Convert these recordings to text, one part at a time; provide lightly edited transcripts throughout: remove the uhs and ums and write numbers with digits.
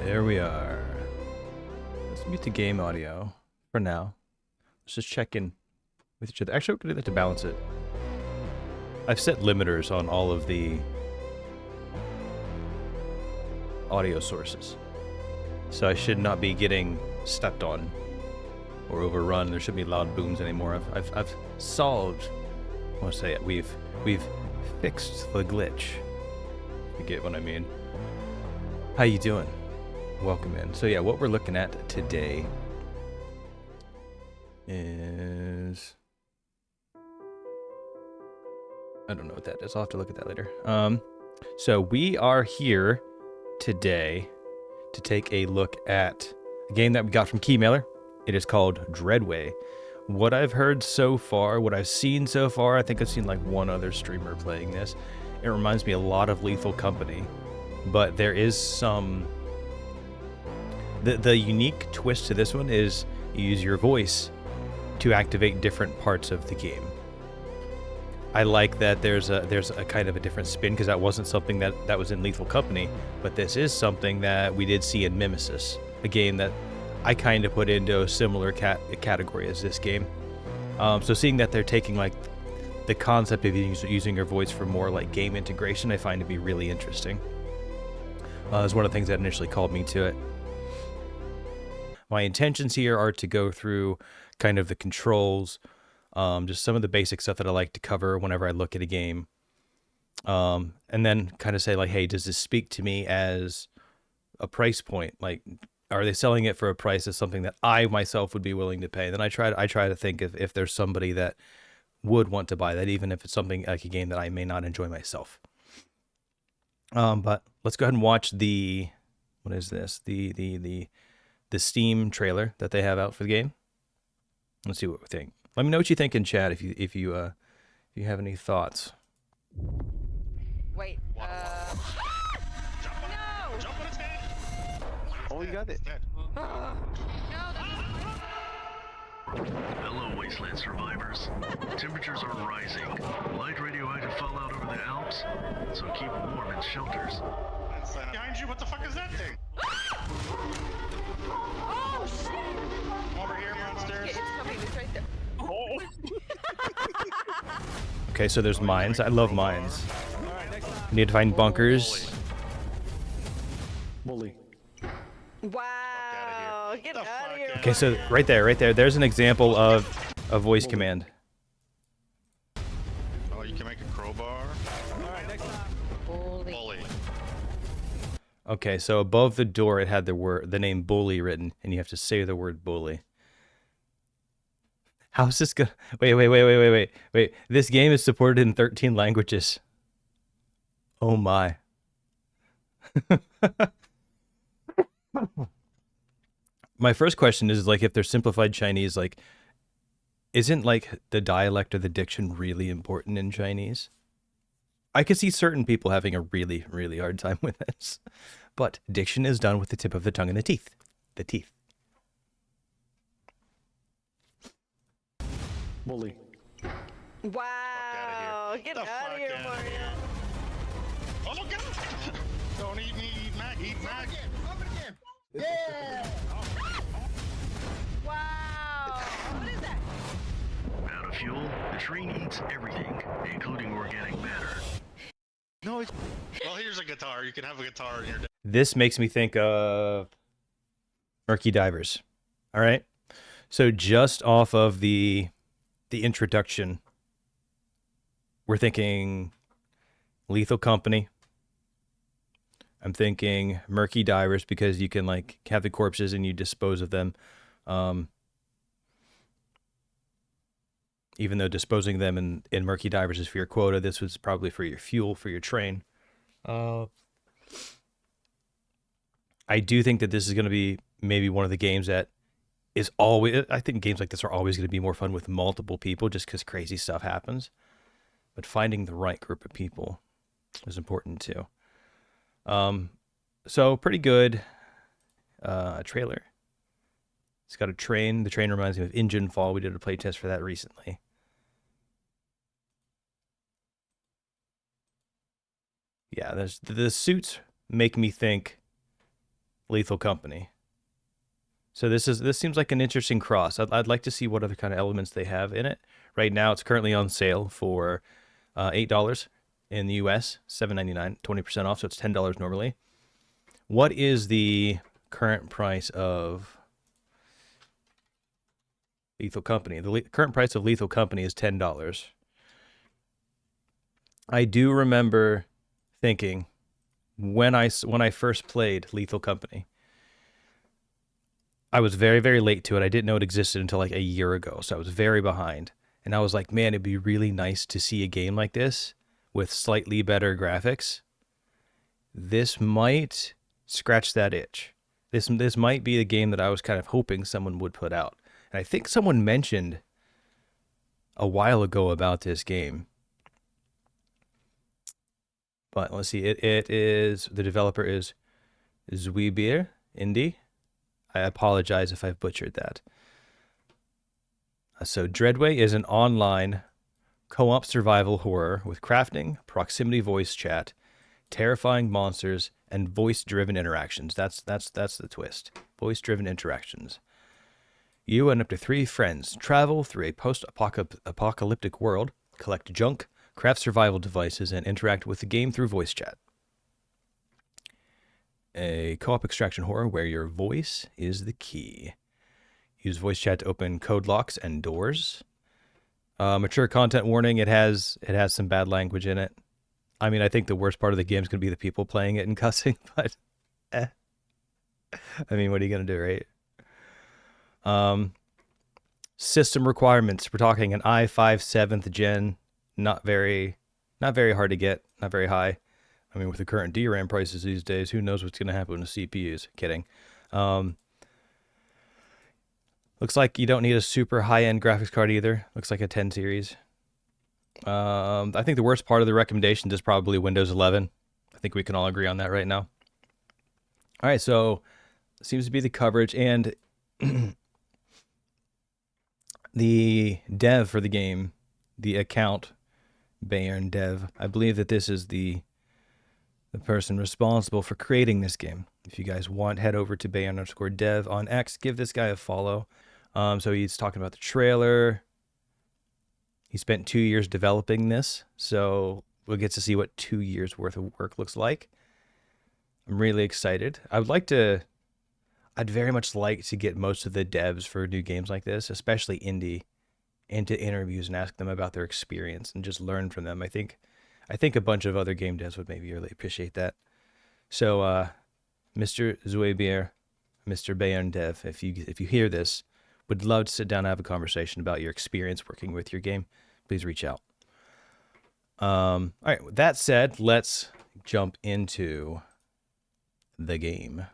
There we are. Let's mute the game audio for now. Let's just check in with each other. Actually, we're going to do that to balance it. I've set limiters on all of the audio sources. So I should not be getting stepped on or overrun. There shouldn't be loud booms anymore. I've solved, I want to say it, we've fixed the glitch. You get what I mean? How you doing? Welcome in. So yeah, what we're looking at today is, I don't know what that is. I'll have to look at that later. So we are here today to take a look at a game that we got from Keymailer. It is called Dreadway. What I've heard so far, what I've seen so far, I think I've seen like one other streamer playing this. It reminds me a lot of Lethal Company, but there is some... The unique twist to this one is you use your voice to activate different parts of the game. I like that there's a kind of a different spin, because that wasn't something that was in Lethal Company, but this is something that we did see in Mimesis, a game that I kind of put into a similar category as this game. So seeing that they're taking like the concept of using your voice for more like game integration, I find to be really interesting. It's one of the things that initially called me to it. My intentions here are to go through kind of the controls, just some of the basic stuff that I like to cover whenever I look at a game. And then kind of say like, hey, does this speak to me as a price point? Like, are they selling it for a price as something that I myself would be willing to pay? Then I try to think if there's somebody that would want to buy that, even if it's something like a game that I may not enjoy myself. But let's go ahead and watch the, what is this? The Steam trailer that they have out for the game. Let's see what we think. Let me know what you think in chat if you have any thoughts. Wait. No! Jump on his head! Oh, you got it. No, Hello, Wasteland survivors. Temperatures are rising. Light radioactive fallout over the Alps, so keep warm in shelters. Behind you, what the fuck is that thing? Oh shit! Over here, monsters. It's coming. It's right there. Oh. Okay, so there's mines. I love mines. You need to find bunkers. Bully. Wow! Get out of here! Okay, so right there, there's an example of a voice command. Oh, you can make a crowbar. Bully. Okay, so above the door it had the name bully written, and you have to say the word bully. How's this go? Wait. This game is supported in 13 languages. Oh my. My first question is like, if they're simplified Chinese, like, isn't like the dialect or the diction really important in Chinese? I could see certain people having a really, really hard time with this, but diction is done with the tip of the tongue and the teeth. The teeth. Bully. Wow! Get out of here, Mario! Oh, God! Don't eat me, eat Mac, eat Mac. Yeah! Wow! What is that? Out of fuel, the train eats everything, including organic matter. No, it's... Well, here's a guitar. You can have a guitar in your day. This makes me think of Murky Divers. All right. So just off of the introduction, we're thinking Lethal Company. I'm thinking Murky Divers because you can like have the corpses and you dispose of them. Even though disposing them in Murky Divers is for your quota, this was probably for your fuel for your train. I do think that this is going to be maybe one of the games that is always... I think games like this are always going to be more fun with multiple people just because crazy stuff happens. But finding the right group of people is important too. So pretty good trailer. It's got a train. The train reminds me of Engine Fall. We did a playtest for that recently. Yeah, the suits make me think Lethal Company. So this seems like an interesting cross. I'd like to see what other kind of elements they have in it. Right now, it's currently on sale for $8 in the US, $7.99, 20% off. So it's $10 normally. What is the current price of Lethal Company? The current price of Lethal Company is $10. I do remember thinking when I first played Lethal Company, I was very, very late to it. I didn't know it existed until like a year ago, so I was very behind. And I was like, man, it'd be really nice to see a game like this with slightly better graphics. This might scratch that itch. This might be the game that I was kind of hoping someone would put out. And I think someone mentioned a while ago about this game. But let's see, it is, the developer is Zweebier Indie. I apologize if I've butchered that. So Dreadway is an online co-op survival horror with crafting, proximity voice chat, terrifying monsters, and voice-driven interactions. That's the twist. Voice-driven interactions. You and up to 3 friends travel through a post-apocalyptic world, collect junk, craft survival devices, and interact with the game through voice chat. A co-op extraction horror where your voice is the key. Use voice chat to open code locks and doors. Mature content warning. It has some bad language in it. I mean, I think the worst part of the game is going to be the people playing it and cussing, but I mean, what are you going to do, right? System requirements. We're talking an i5 7th gen. Not very hard to get. Not very high. I mean, with the current DRAM prices these days, who knows what's going to happen with CPUs? Kidding. Looks like you don't need a super high-end graphics card either. Looks like a 10 series. I think the worst part of the recommendations is probably Windows 11. I think we can all agree on that right now. All right, so seems to be the coverage. And the dev for the game, the account, Bayern Dev, I believe that this is the person responsible for creating this game. If you guys want, head over to Bayern_dev on X. Give this guy a follow. So he's talking about the trailer. He spent 2 years developing this, so we'll get to see what 2 years worth of work looks like. I'm really excited. I'd very much like to get most of the devs for new games like this, especially indie, into interviews and ask them about their experience and just learn from them. I think a bunch of other game devs would maybe really appreciate that. So, Mr. Zweebier, Mr. Bayern Dev, if you hear this, would love to sit down and have a conversation about your experience working with your game. Please reach out. All right, with that said, let's jump into the game.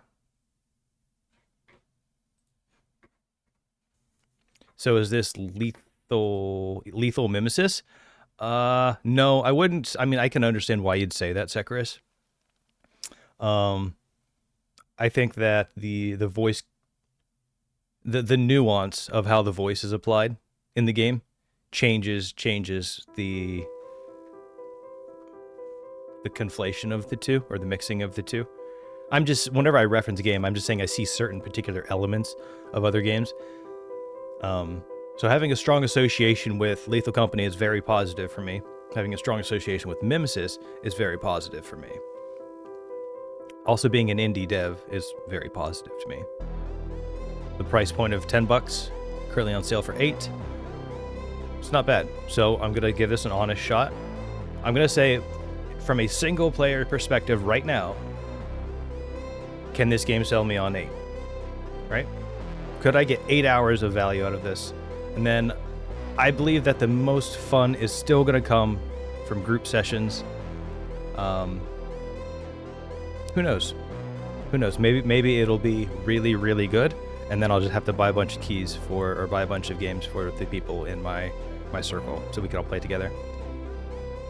So is this lethal mimesis? No, I wouldn't. I mean, I can understand why you'd say that, Sekaris. I think that the voice, the nuance of how the voice is applied in the game changes the conflation of the two, or the mixing of the two. Whenever I reference a game, I'm just saying I see certain particular elements of other games. So having a strong association with Lethal Company is very positive for me. Having a strong association with Mimesis is very positive for me. Also, being an indie dev is very positive to me. The price point of $10, currently on sale for $8. It's not bad. So I'm going to give this an honest shot. I'm going to say, from a single player perspective right now, can this game sell me on 8? Right? Could I get 8 hours of value out of this? And then I believe that the most fun is still going to come from group sessions. Who knows? Who knows? Maybe it'll be really, really good, and then I'll just have to buy a bunch of keys or buy a bunch of games for the people in my circle so we can all play together.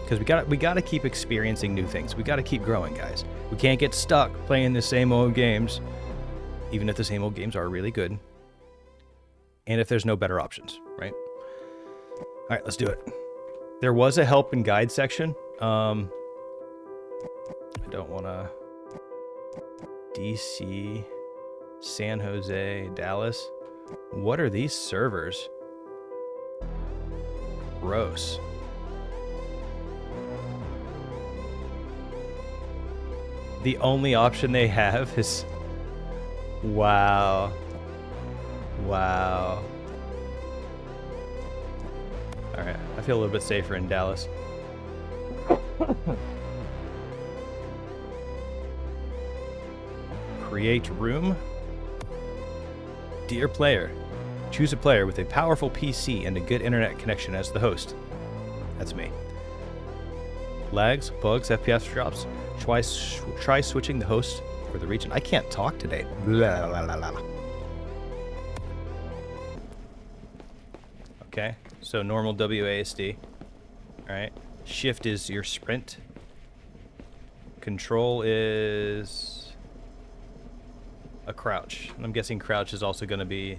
Because we gotta keep experiencing new things. We gotta keep growing, guys. We can't get stuck playing the same old games, even if the same old games are really good. And if there's no better options, right? All right, let's do it. There was a help and guide section. I don't want to... DC... San Jose, Dallas. What are these servers? Gross. The only option they have is... Wow. Wow. Alright, I feel a little bit safer in Dallas. Create room. Dear player, choose a player with a powerful PC and a good internet connection as the host. That's me. Lags, bugs, FPS drops. Try switching the host for the region. I can't talk today. Blah, blah, blah, blah. Okay, so normal WASD. Alright. Shift is your sprint. Control is a crouch. And I'm guessing crouch is also going to be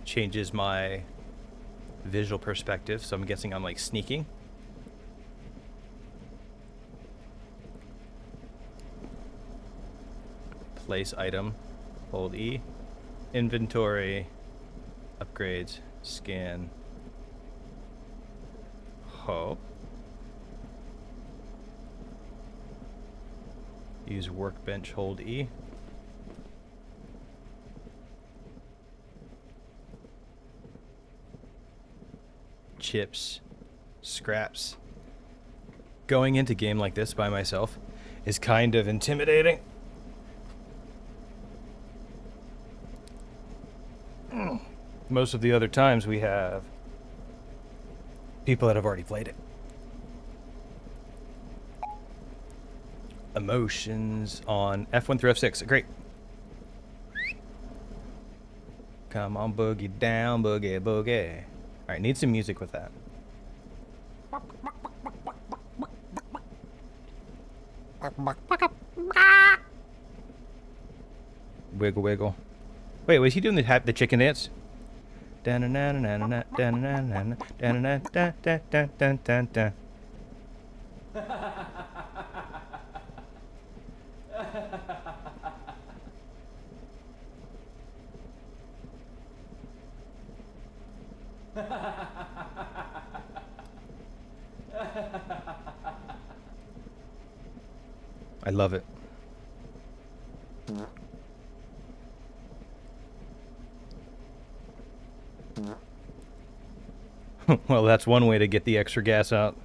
changes my visual perspective. So I'm guessing I'm like sneaking. Place item. Hold E. Inventory. Upgrades. Scan. Hope. Use workbench. Hold E. Chips. Scraps. Going into a game like this by myself is kind of intimidating. Most of the other times we have people that have already played it. Emotions on F1 through F6. Great. Come on, boogie down, boogie, boogie. Alright, need some music with that. Wiggle, wiggle. Wait, was he doing the chicken dance? I love it. Well, that's one way to get the extra gas out.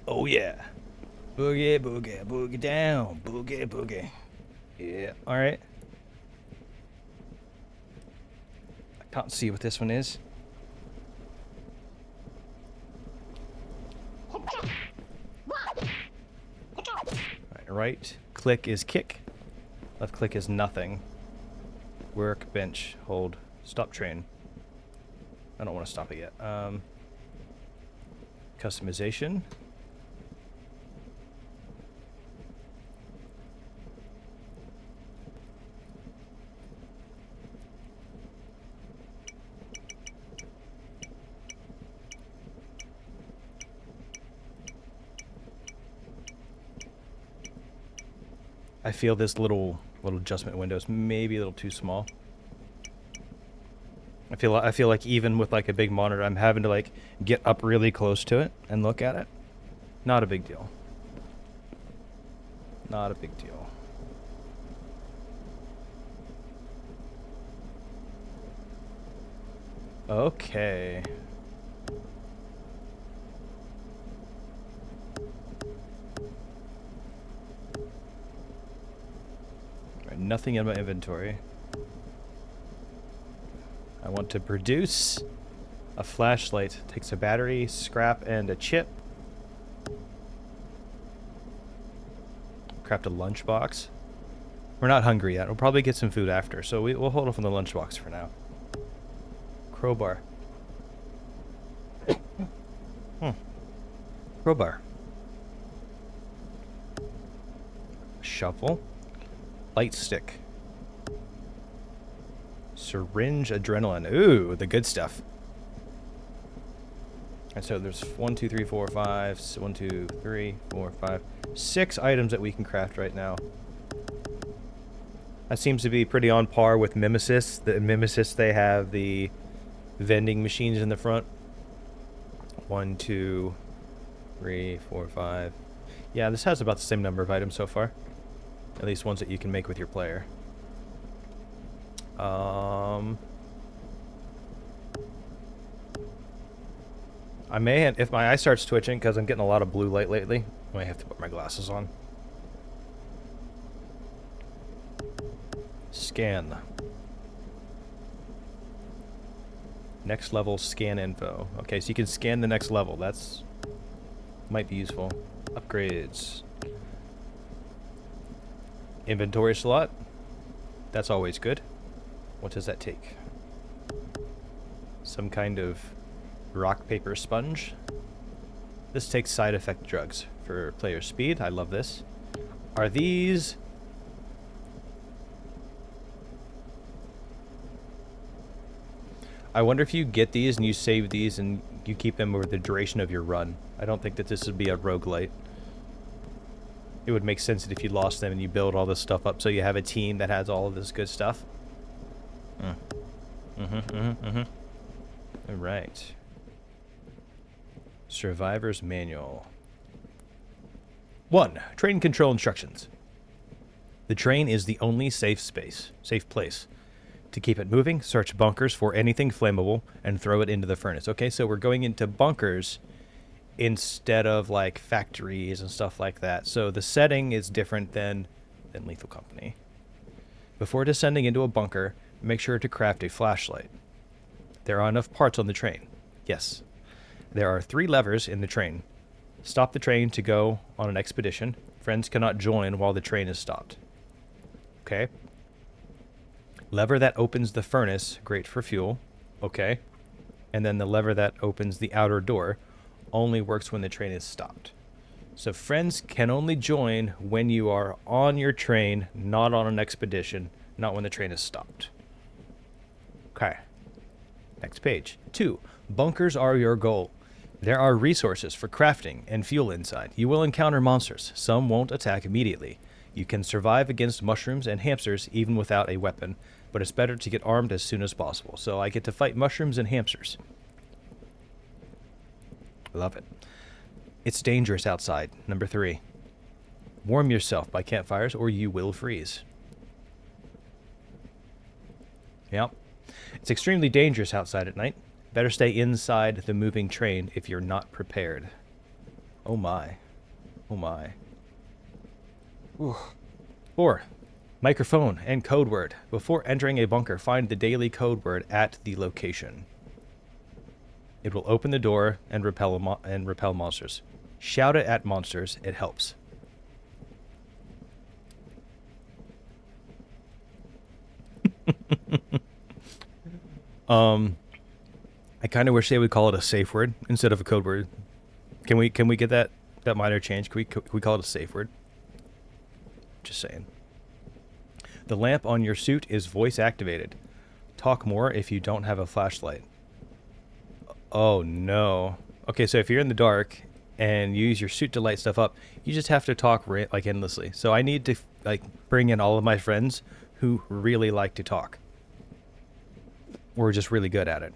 Oh yeah. Boogie, boogie, boogie down. Boogie, boogie. Yeah, alright. I can't see what this one is. Right click is kick. Left click is nothing. Workbench. Hold. Stop train. I don't want to stop it yet. Customization. I feel this little adjustment window is maybe a little too small. I feel like even with like a big monitor, I'm having to like get up really close to it and look at it. Not a big deal. Not a big deal. Okay. Right, nothing in my inventory. I want to produce a flashlight. Takes a battery, scrap, and a chip. Craft a lunchbox. We're not hungry yet. We'll probably get some food after, so we'll hold off on the lunchbox for now. Crowbar. Crowbar. Shovel. Light stick. Syringe adrenaline. Ooh, the good stuff. And so there's 1, 2, 3, 4, 5. 1, 2, 3, 4, 5. 6 items that we can craft right now. That seems to be pretty on par with Mimesis. The Mimesis, they have the vending machines in the front. 1, 2, 3, 4, 5. Yeah, this has about the same number of items so far. At least ones that you can make with your player. I may have, if my eye starts twitching because I'm getting a lot of blue light lately, I might have to put my glasses on. Scan. Next level scan info. Okay, so you can scan the next level. That's might be useful. Upgrades. Inventory slot. That's always good. What does that take? Some kind of rock, paper, sponge. This takes side effect drugs for player speed. I love this. Are these... I wonder if you get these and you save these and you keep them over the duration of your run. I don't think that this would be a roguelite. It would make sense that if you lost them and you build all this stuff up so you have a team that has all of this good stuff. Alright. Survivor's Manual. 1. Train control instructions. The train is the only safe place. To keep it moving, search bunkers for anything flammable and throw it into the furnace. Okay, so we're going into bunkers instead of like factories and stuff like that. So the setting is different than Lethal Company. Before descending into a bunker, make sure to craft a flashlight. There are enough parts on the train. Yes. There are 3 levers in the train. Stop the train to go on an expedition. Friends cannot join while the train is stopped. Okay. Lever that opens the furnace, great for fuel. Okay. And then the lever that opens the outer door only works when the train is stopped. So friends can only join when you are on your train, not on an expedition, not when the train is stopped. Okay. Next page. 2. Bunkers are your goal. There are resources for crafting and fuel inside. You will encounter monsters. Some won't attack immediately. You can survive against mushrooms and hamsters even without a weapon, but it's better to get armed as soon as possible. So I get to fight mushrooms and hamsters. Love it. It's dangerous outside. Number 3. Warm yourself by campfires or you will freeze. Yep. It's extremely dangerous outside at night. Better stay inside the moving train if you're not prepared. Oh my. Oh my. Ooh. 4. Microphone and code word. Before entering a bunker, find the daily code word at the location. It will open the door and repel monsters. Shout it at monsters. It helps. I kind of wish they would call it a safe word instead of a code word. Can we get that minor change? Can we call it a safe word? Just saying. The lamp on your suit is voice activated. Talk more if you don't have a flashlight. Oh no. Okay, so if you're in the dark and you use your suit to light stuff up, you just have to talk like endlessly. So I need to like bring in all of my friends who really like to talk. We're just really good at it.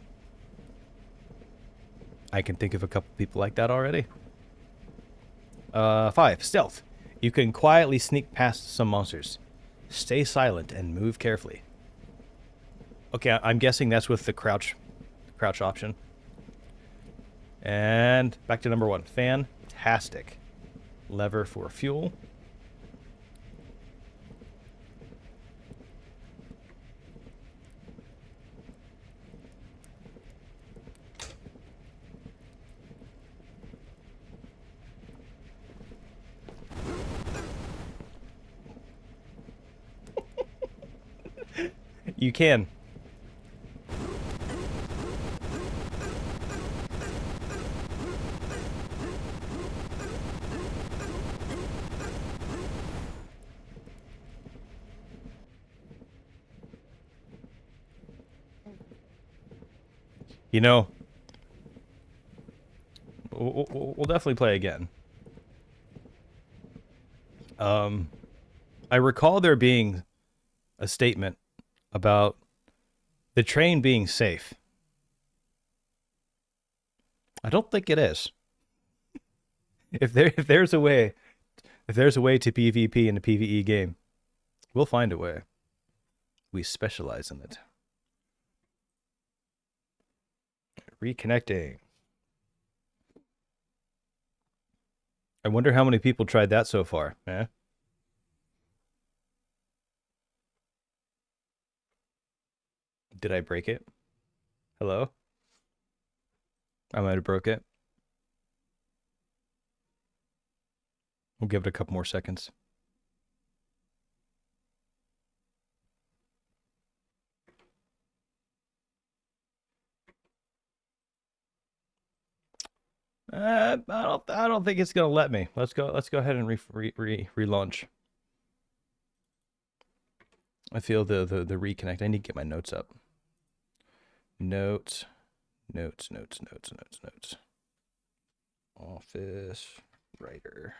I can think of a couple people like that already. 5. Stealth. You can quietly sneak past some monsters. Stay silent and move carefully. Okay, I'm guessing that's with the crouch option. And back to number 1. Fantastic. Lever for fuel. You can. You know, we'll definitely play again. I recall there being a statement about the train being safe. I don't think it is. If there's a way to PvP in a PvE game, we'll find a way. We specialize in it. Reconnecting. I wonder how many people tried that so far. Eh? Did I break it? Hello? I might have broke it. We'll give it a couple more seconds. I don't think it's gonna let me. Let's go ahead and relaunch. I feel the reconnect. I need to get my notes up. Notes. Office writer.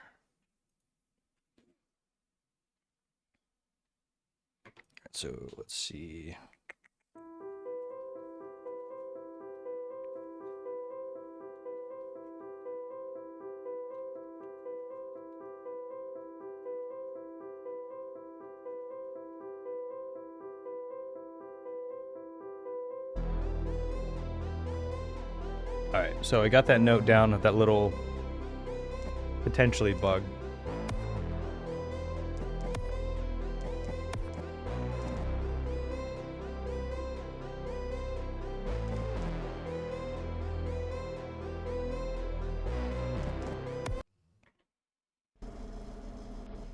So let's see. All right, so I got that note down of that little potentially bug.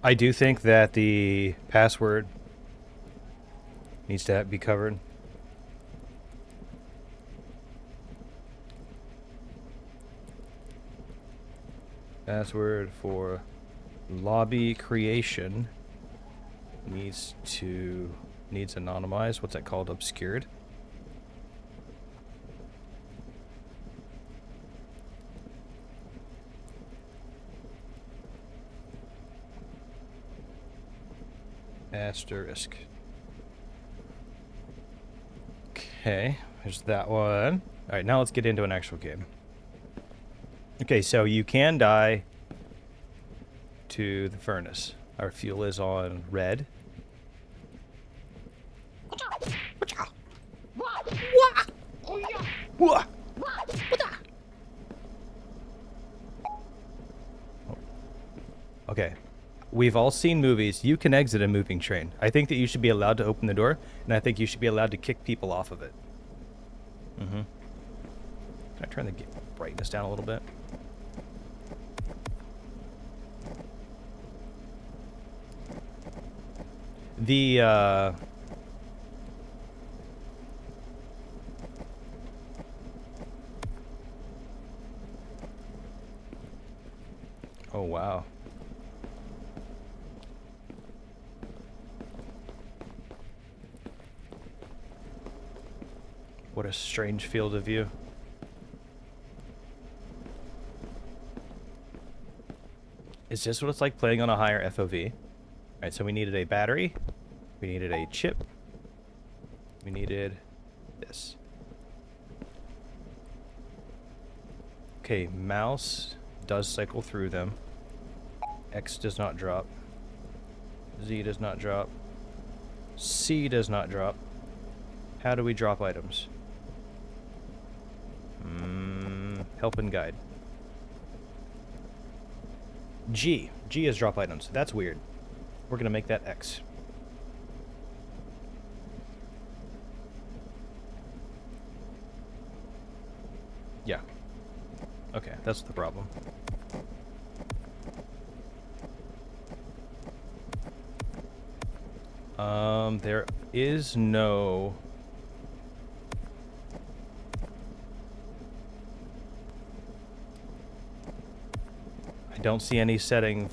I do think that the password needs to be covered. Password for lobby creation needs anonymized. What's that called? Obscured. Asterisk. Okay, there's that one. All right, now let's get into an actual game. Okay, so you can die to the furnace. Our fuel is on red. Okay. We've all seen movies. You can exit a moving train. I think that you should be allowed to open the door, and I think you should be allowed to kick people off of it. Can I turn the brightness down a little bit? Oh, wow. What a strange field of view. Is this what it's like playing on a higher FOV? Alright, so we needed a battery. We needed a chip. We needed this. Okay, mouse does cycle through them. X does not drop. Z does not drop. C does not drop. How do we drop items? Help and guide. G. G is drop items. That's weird. We're going to make that X. Yeah. Okay, that's the problem. There is no... I don't see any setting...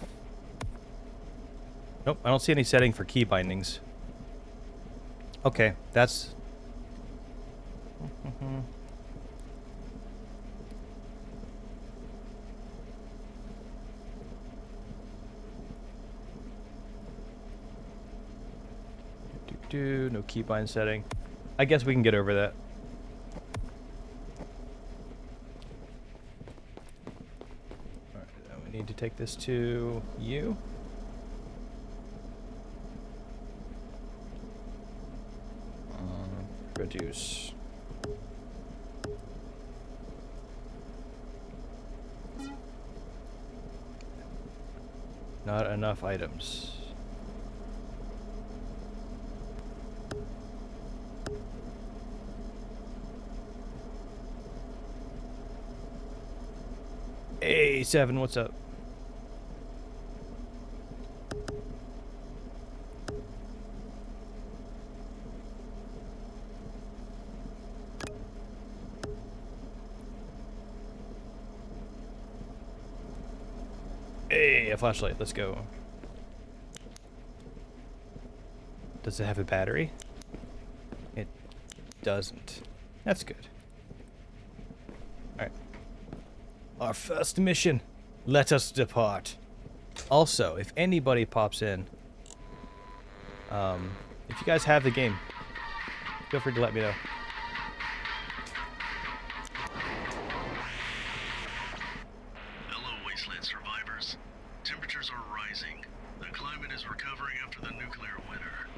Nope, I don't see any setting for key bindings. Okay, that's... No keybind setting. I guess we can get over that. Alright, then we need to take this to you. Reduce. Not enough items. Hey, Seven, what's up? Hey, a flashlight, let's go. Does it have a battery? It doesn't. That's good. Alright. Our first mission. Let us depart. Also, if anybody pops in, if you guys have the game, feel free to let me know. Hello, Wasteland survivors. Temperatures are rising. The climate is recovering after the nuclear winter.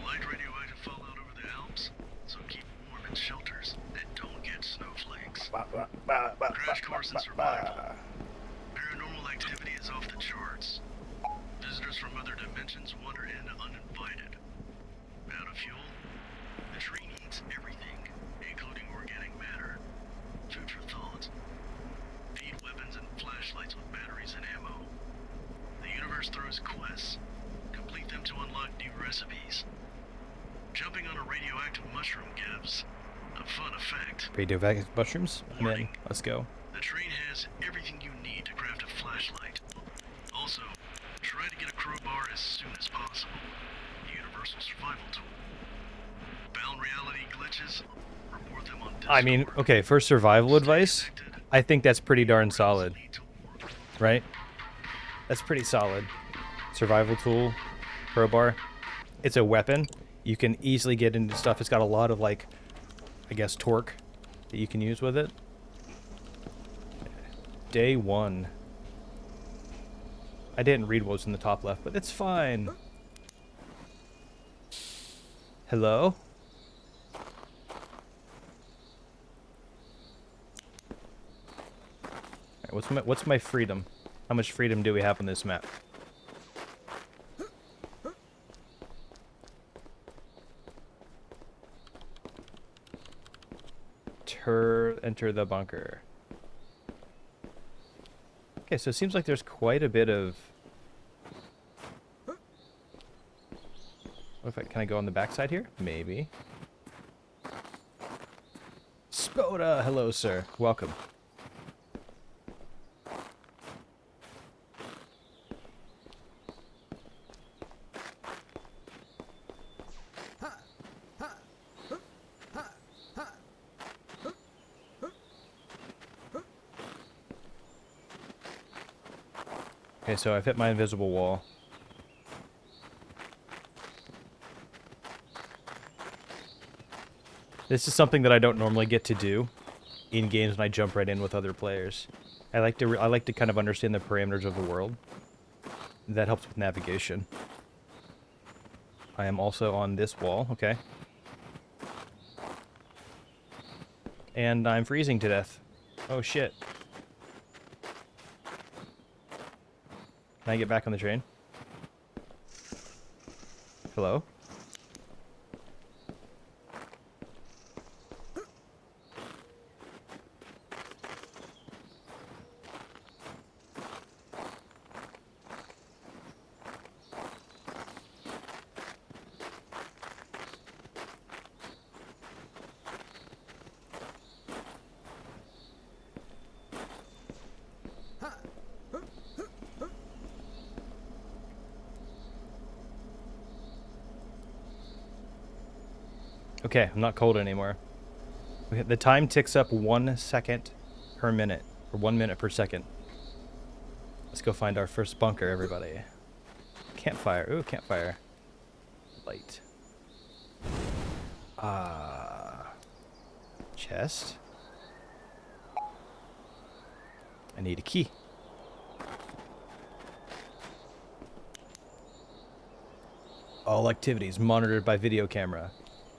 Light radioactive fallout over the Alps, so keep warm in shelters and don't get snowflakes. Crash course in survival. Paranormal activity is off the charts. Visitors from other dimensions wander in uninvited. Out of fuel? The tree needs everything, including organic matter. Food for thought. Feed weapons and flashlights with batteries and ammo. The universe throws quests. Complete them to unlock new recipes. Jumping on a radioactive mushroom gives a fun effect. Radioactive mushrooms? I'm in. Warning. Let's go. The train has everything you need to craft a flashlight. Also, try to get a crowbar as soon as possible. The universal survival tool. Bound reality glitches, report them on Discord. I mean, okay, for survival advice, I think that's pretty darn solid, right? That's pretty solid. Survival tool, crowbar. It's a weapon. You can easily get into stuff. It's got a lot of, like, I guess, torque that you can use with it. Day 1. I didn't read what was in the top left, but it's fine. Hello? Alright, what's my freedom? How much freedom do we have on this map? Enter the bunker. Okay, so it seems like there's quite a bit of... What if can I go on the backside here? Maybe. Spoda! Hello, sir. Welcome. Okay, so I've hit my invisible wall. This is something that I don't normally get to do in games when I jump right in with other players. I like to kind of understand the parameters of the world. That helps with navigation. I am also on this wall, okay. And I'm freezing to death. Oh shit. Can I get back on the train? Hello? Okay, I'm not cold anymore. The time ticks up 1 second per minute, or 1 minute per second. Let's go find our first bunker, everybody. Campfire. Ooh, campfire. Light. Chest. I need a key. All activities monitored by video camera.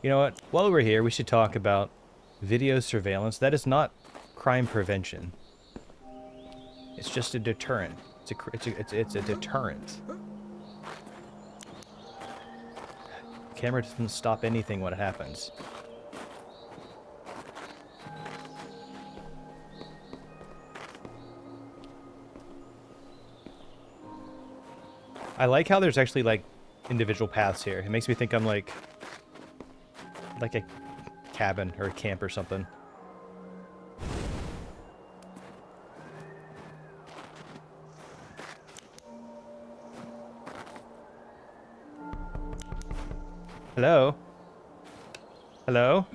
You know what? While we're here, we should talk about video surveillance. That is not crime prevention. It's just a deterrent. It's a deterrent. Camera doesn't stop anything when it happens. I like how there's actually like individual paths here. It makes me think I'm like a cabin or a camp or something. Hello? Hello?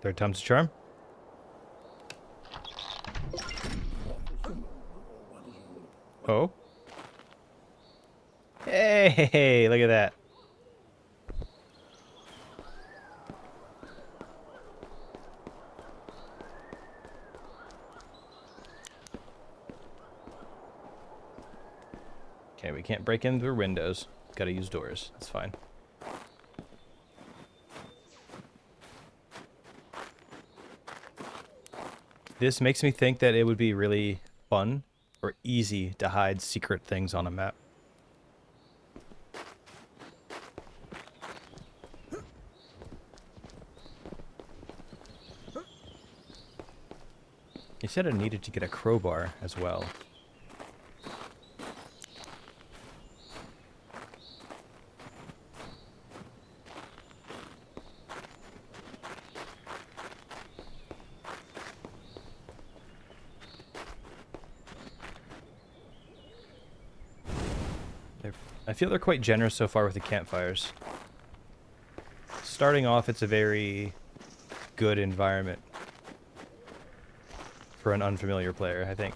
Third time's a charm. Oh. Hey, look at that. Okay, we can't break in through windows. Gotta use doors. That's fine. This makes me think that it would be really fun or easy to hide secret things on a map. He said I needed to get a crowbar as well. I feel they're quite generous so far with the campfires. Starting off, it's a very good environment for an unfamiliar player, I think.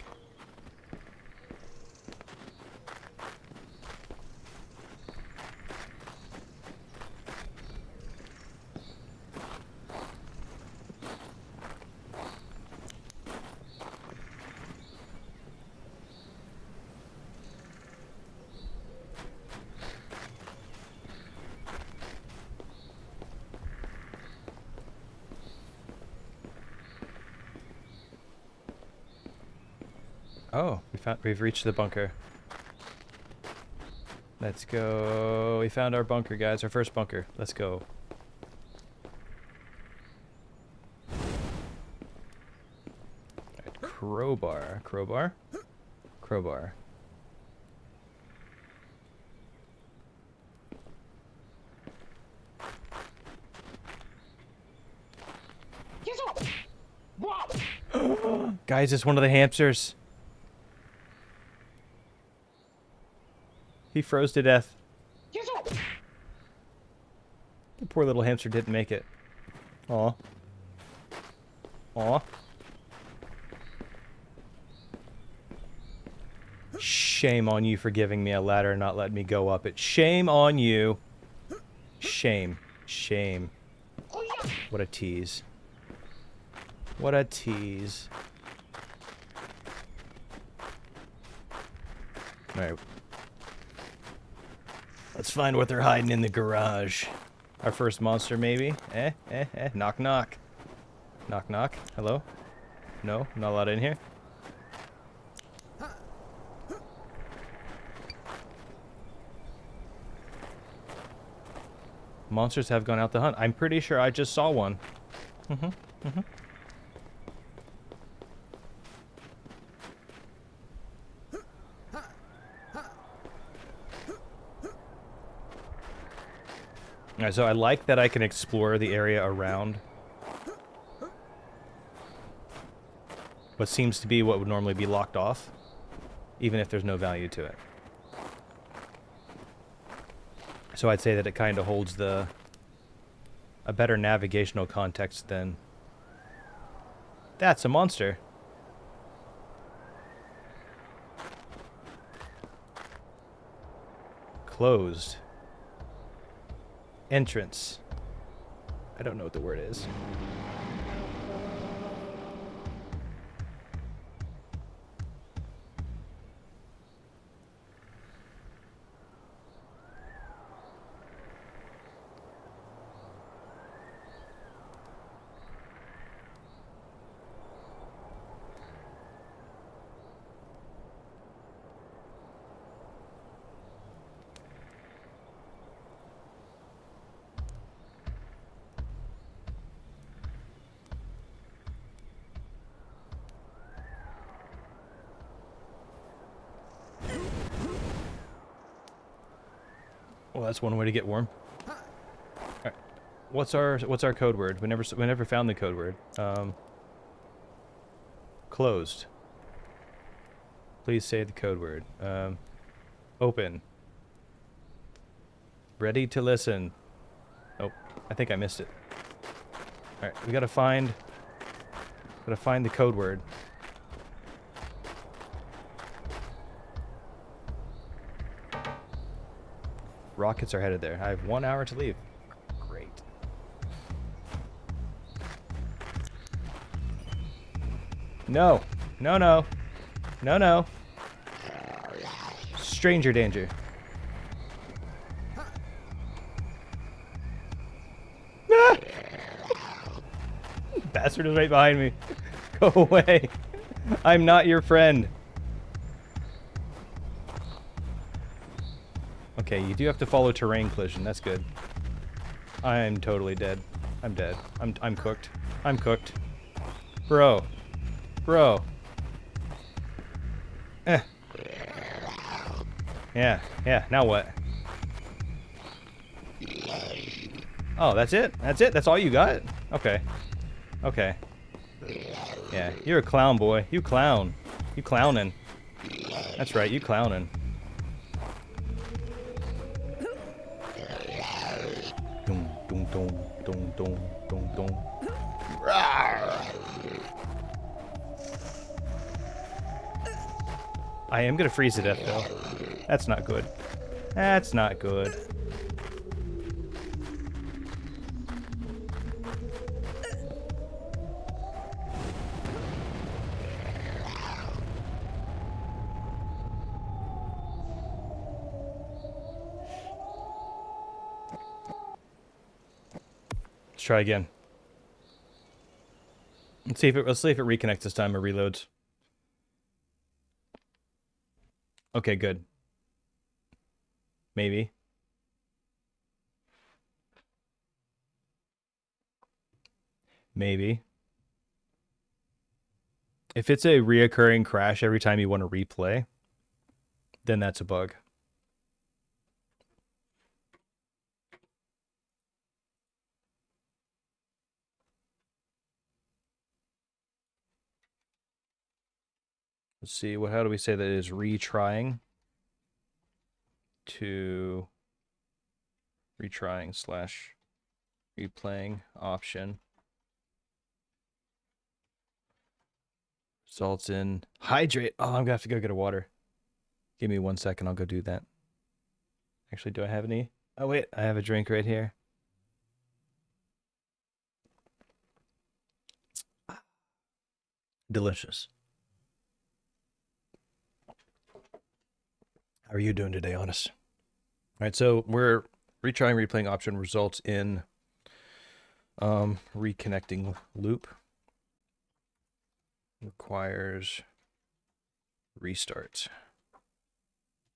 Oh, we've reached the bunker. Let's go. We found our bunker, guys. Our first bunker. Let's go. Alright, crowbar. Crowbar? Crowbar. Guys, it's one of the hamsters. He froze to death. The poor little hamster didn't make it. Aw. Aw. Shame on you for giving me a ladder and not letting me go up it. Shame on you. Shame. Shame. What a tease. What a tease. Alright. Let's find what they're hiding in the garage. Our first monster, maybe? Knock, knock. Knock, knock. Hello? No? Not allowed in here? Monsters have gone out to hunt. I'm pretty sure I just saw one. Alright, so I like that I can explore the area around what seems to be what would normally be locked off, even if there's no value to it. So I'd say that it kind of holds a better navigational context than... That's a monster. Closed. Entrance. I don't know what the word is. Well, that's one way to get warm. Alright. What's our code word? We never found the code word. Closed. Please say the code word. Open. Ready to listen. Oh, I think I missed it. Alright, we gotta find the code word. Rockets are headed there. I have 1 hour to leave. Great. No. No, no. No, no. Stranger danger. Ah! Bastard is right behind me. Go away. I'm not your friend. Okay, you do have to follow terrain collision. That's good. I'm totally dead. I'm dead. I'm cooked. I'm cooked. Bro. Bro. Eh. Yeah, yeah. Now what? Oh, that's it? That's it? That's all you got? Okay. Okay. Yeah, you're a clown, boy. You clown. You clowning. That's right, you clowning. Dum, dum, dum, dum, dum, dum, dum. I am gonna freeze to death, though. That's not good. That's not good. Let's try again. Let's see if it reconnects this time or reloads. Okay, good. Maybe. Maybe. If it's a reoccurring crash every time you want to replay, then that's a bug. Let's see, how do we say that is retrying? To retrying / replaying option. Results in hydrate. Oh, I'm gonna have to go get a water. Give me 1 second, I'll go do that. Actually, do I have any? Oh wait, I have a drink right here. Delicious. How are you doing today, Honest? All right, so we're retrying replaying option results in reconnecting loop. Requires restart.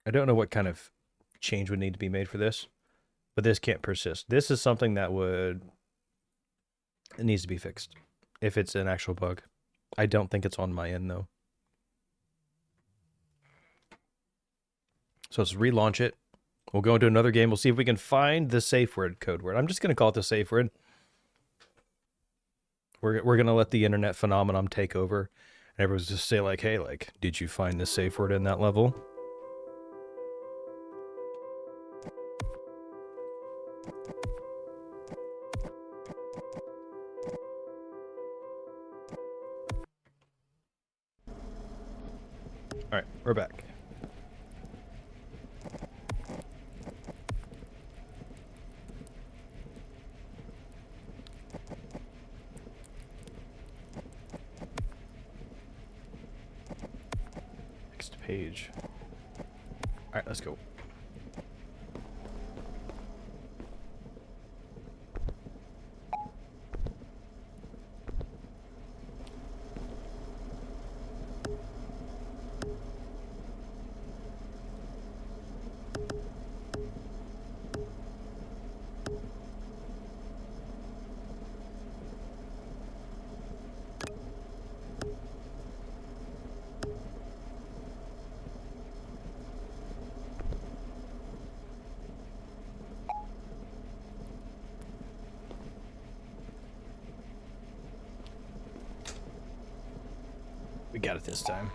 I don't know what kind of change would need to be made for this, but this can't persist. This is something that it needs to be fixed if it's an actual bug. I don't think it's on my end though. So let's relaunch it. We'll go into another game. We'll see if we can find the safe word code word. I'm just going to call it the safe word. We're going to let the internet phenomenon take over. And everyone's just say like, hey, like, did you find the safe word in that level? All right, we're back. Next page. All right, let's go. We got it this time.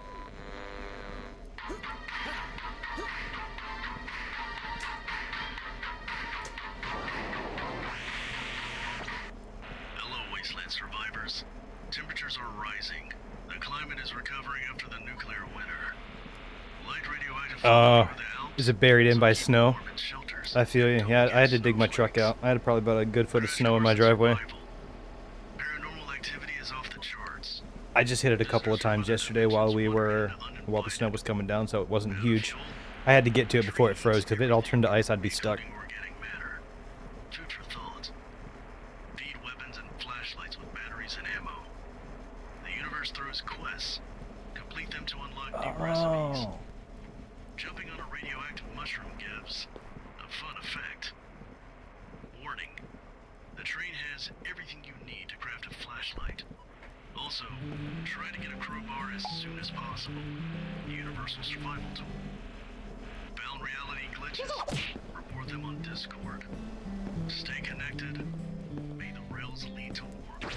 Hello, Wasteland survivors. Temperatures are rising. The climate is recovering after the nuclear winter. Light radioactive fallout over the Alps, Is it buried in so by keep snow? warm in shelters I feel you. until Yeah, we I had to get dig my truck snowflakes. out. I had probably about a good foot of snow in my Crash course driveway. survival. Paranormal activity is off the charts. I just hit it a couple of times yesterday while the snow was coming down, so it wasn't huge. I had to get to it before it froze, because if it all turned to ice, I'd be stuck. Organic matter. Food for thought. Feed weapons and flashlights with batteries and ammo. The universe throws quests. Complete them to unlock new recipes. Oh. Jumping on a radioactive mushroom gives a fun effect. Warning. The train has everything you need to craft a flashlight. Also, try to get a crowbar as soon as possible. Universal survival tool. Found reality glitches? Report them on Discord. Stay connected. May the rails lead to work.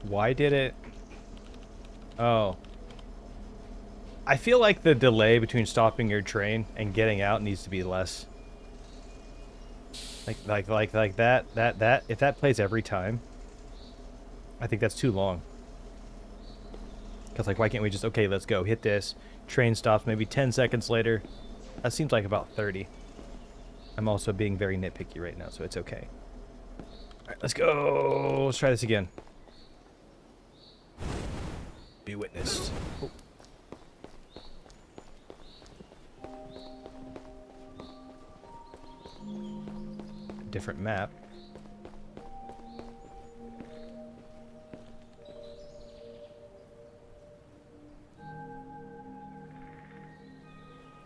Why did it... Oh. I feel like the delay between stopping your train and getting out needs to be less. Like that. If that plays every time, I think that's too long. Because, like, why can't we just, okay, let's go, hit this, train stops maybe 10 seconds later. That seems like about 30. I'm also being very nitpicky right now, so it's okay. Alright, let's go. Let's try this again. Be witnessed. Oh. Different map.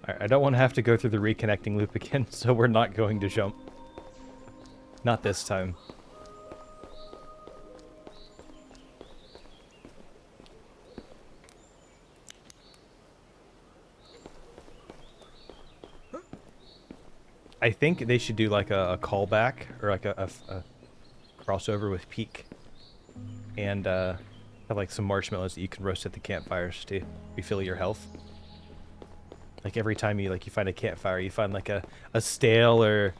Alright, I don't want to have to go through the reconnecting loop again, so we're not going to jump. Not this time. I think they should do like a callback or like a crossover with Peak, and have like some marshmallows that you can roast at the campfires to refill your health. Like every time you find a campfire, you find like a stale or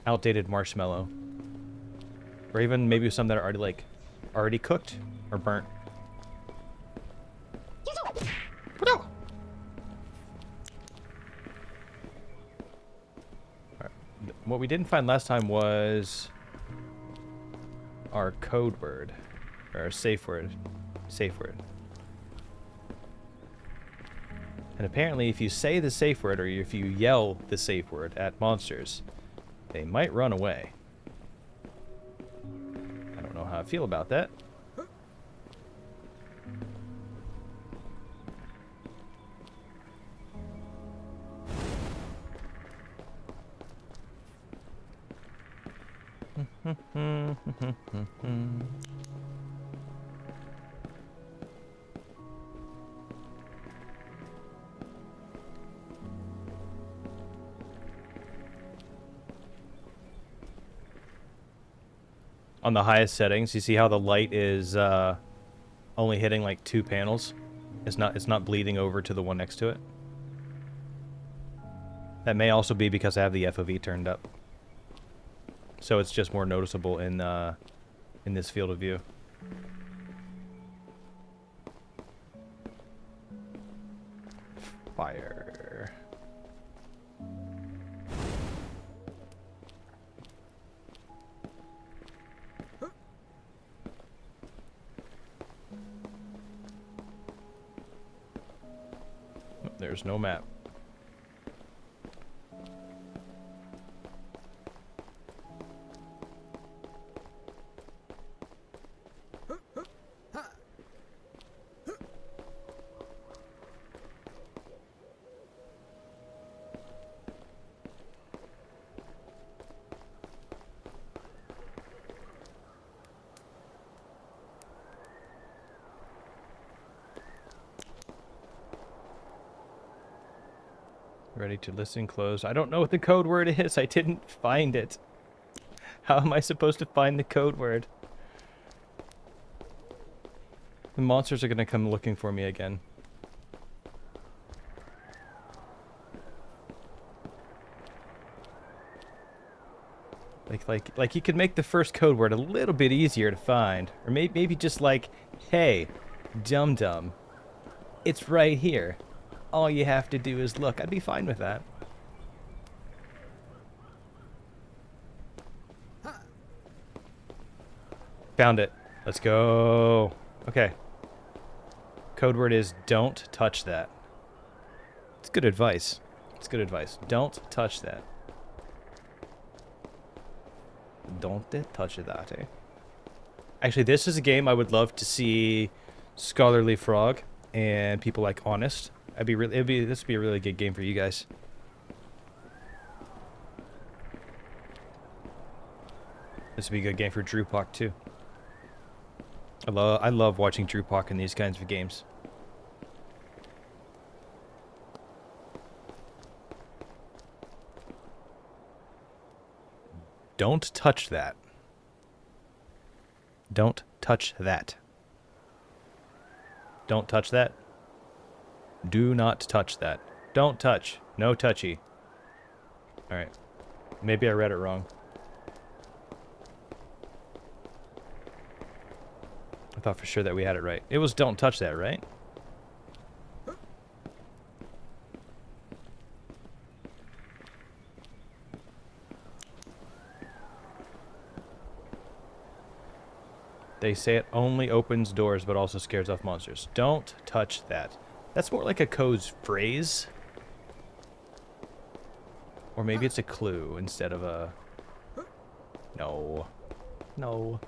outdated marshmallow, or even maybe some that are already cooked or burnt. What we didn't find last time was our code word, or our safe word. Safe word. And apparently if you say the safe word, or if you yell the safe word at monsters, they might run away. I don't know how I feel about that. On the highest settings, you see how the light is only hitting like 2 panels. It's not bleeding over to the one next to it. That may also be because I have the FOV turned up. so it's just more noticeable in this field of view. Fire. There's no map. Ready to listen, close. I don't know what the code word is. I didn't find it. How am I supposed to find the code word? The monsters are gonna come looking for me again. Like you could make the first code word a little bit easier to find. Or maybe just like, hey, dum-dum, it's right here. All you have to do is look. I'd be fine with that. Found it. Let's go. Okay. Code word is don't touch that. It's good advice. It's good advice. Don't touch that. Don't touch that, eh? Actually, this is a game I would love to see Scholarly Frog and people like Honest. This would be a really good game for you guys. This would be a good game for Drewpock too. I love watching Drewpock in these kinds of games. Don't touch that. Don't touch that. Don't touch that. Do not touch that. Don't touch. No touchy. Alright. Maybe I read it wrong. I thought for sure that we had it right. It was don't touch that, right? They say it only opens doors but also scares off monsters. Don't touch that. That's more like a code's phrase. Or maybe it's a clue instead of a... No. No.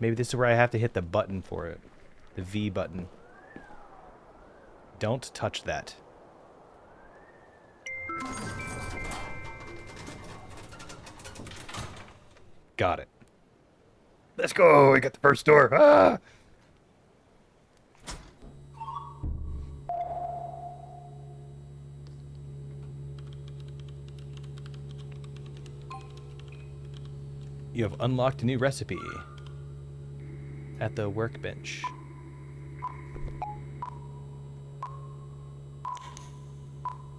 Maybe this is where I have to hit the button for it. The V button. Don't touch that. Got it. Let's go! We got the first door! Ah! You have unlocked a new recipe at the workbench.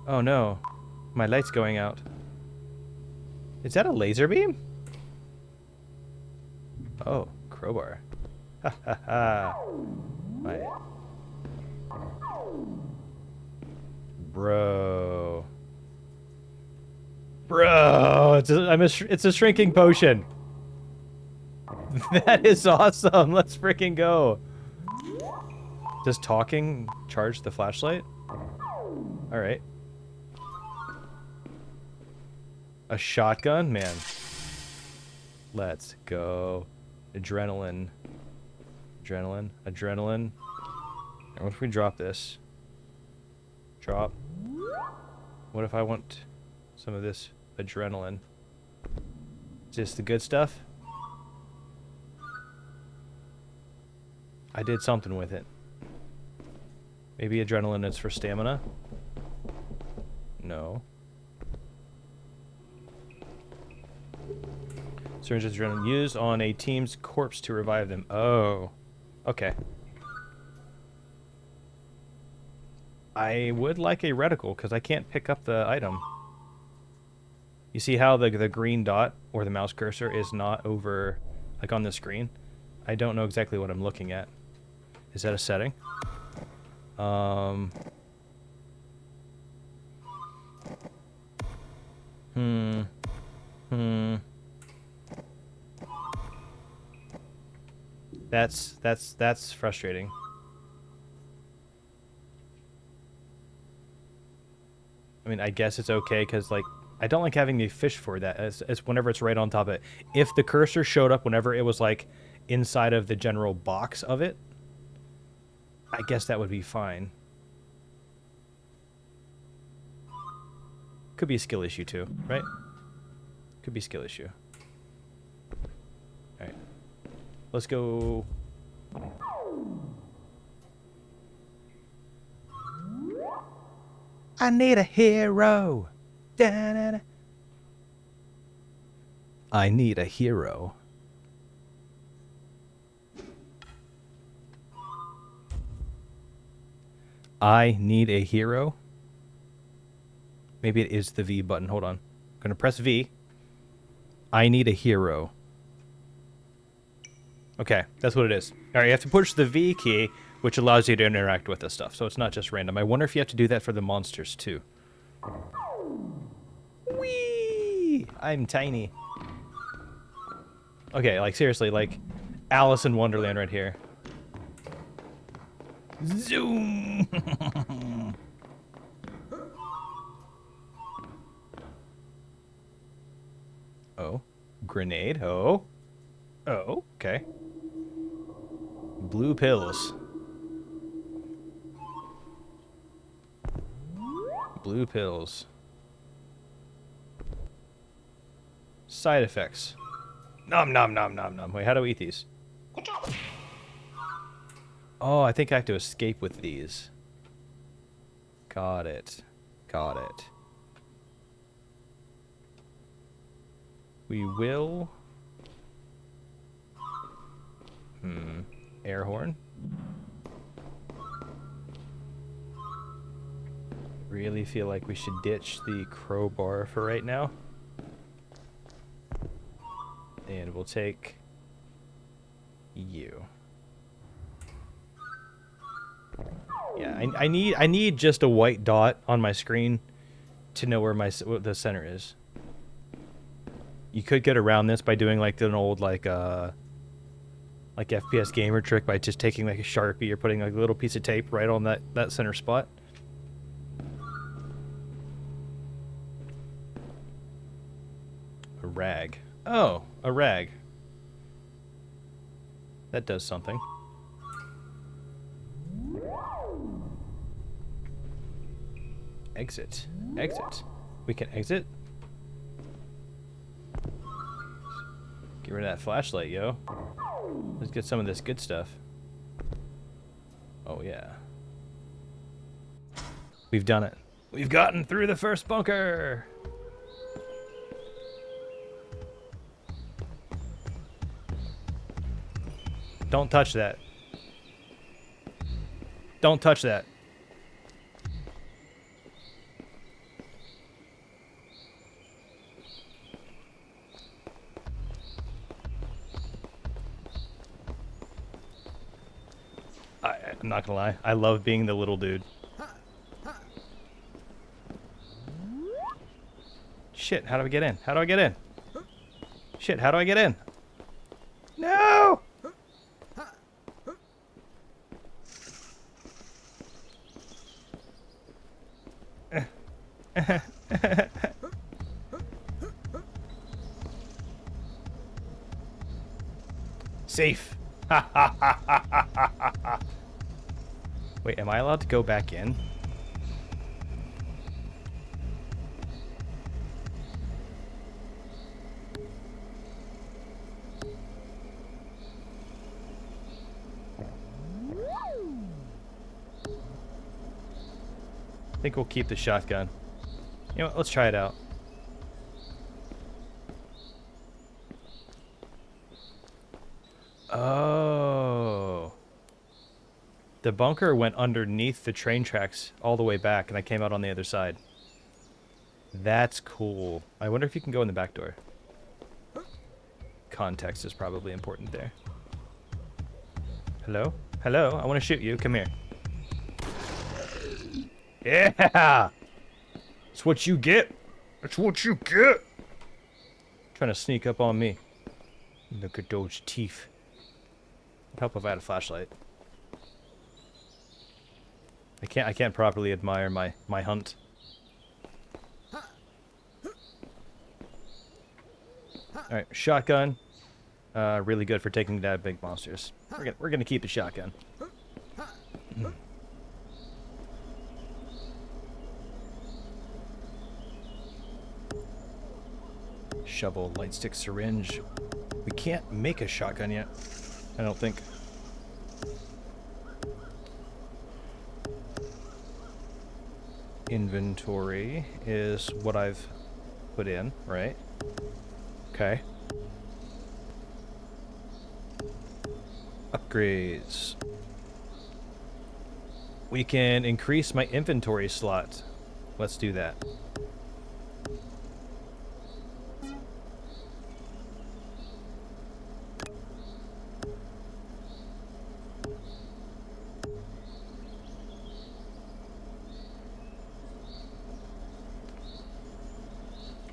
Oh no, my light's going out. Is that a laser beam? Oh, crowbar. Ha ha ha. My... Bro. Bro, it's a shrinking potion. That is awesome. Let's freaking go. Does talking charge the flashlight? All right. A shotgun? Man. Let's go. Adrenaline. Adrenaline. Adrenaline. And what if we drop this? Drop. What if I want some of this adrenaline? Is this the good stuff? I did something with it. Maybe adrenaline is for stamina? No. Syringe adrenaline used on a team's corpse to revive them. Oh. Okay. I would like a reticle because I can't pick up the item. You see how the green dot or the mouse cursor is not over, like on the screen? I don't know exactly what I'm looking at. Is that a setting? That's frustrating. I mean, I guess it's okay because, like, I don't like having the fish for that. It's whenever it's right on top of it. If the cursor showed up whenever it was, like, inside of the general box of it, I guess that would be fine. Could be a skill issue, too, right? Could be a skill issue. Alright. Let's go... I need a hero. Da-da-da. I need a hero. I need a hero. Maybe it is the V button. Hold on. I'm going to press V. I need a hero. Okay, that's what it is. All right, you have to push the V key, which allows you to interact with this stuff. So it's not just random. I wonder if you have to do that for the monsters, too. Whee! I'm tiny. Okay, like, seriously, like, Alice in Wonderland right here. Zoom! Oh. Grenade. Oh. Oh, okay. Blue pills. Blue pills. Side effects. Nom nom nom nom nom. Wait, how do we eat these? Oh, I think I have to escape with these. Got it. Got it. We will... Air horn. Really feel like we should ditch the crowbar for right now. And we'll take you. Yeah, I need just a white dot on my screen to know where what the center is. You could get around this by doing like an old like FPS gamer trick by just taking like a Sharpie or putting like a little piece of tape right on that center spot. A rag. Oh, a rag. That does something. Exit. Exit. We can exit? Get rid of that flashlight, yo. Let's get some of this good stuff. Oh, yeah. We've done it. We've gotten through the first bunker! Don't touch that. Don't touch that. I'm not gonna lie. I love being the little dude. Shit, how do I get in? How do I get in? Shit, how do I get in? No! Safe. Wait, am I allowed to go back in? I think we'll keep the shotgun. You know what, let's try it out. Oh. The bunker went underneath the train tracks all the way back, and I came out on the other side. That's cool. I wonder if you can go in the back door. Context is probably important there. Hello? Hello? I want to shoot you. Come here. Yeah! That's what you get. That's what you get. Trying to sneak up on me. Look at those teeth. It'd help if I had a flashlight. I can't properly admire my hunt. Alright, shotgun. Really good for taking down big monsters. We're gonna keep the shotgun. Shovel, light stick, syringe. We can't make a shotgun yet. I don't think. Inventory is what I've put in, right? Okay. Upgrades. We can increase my inventory slot. Let's do that.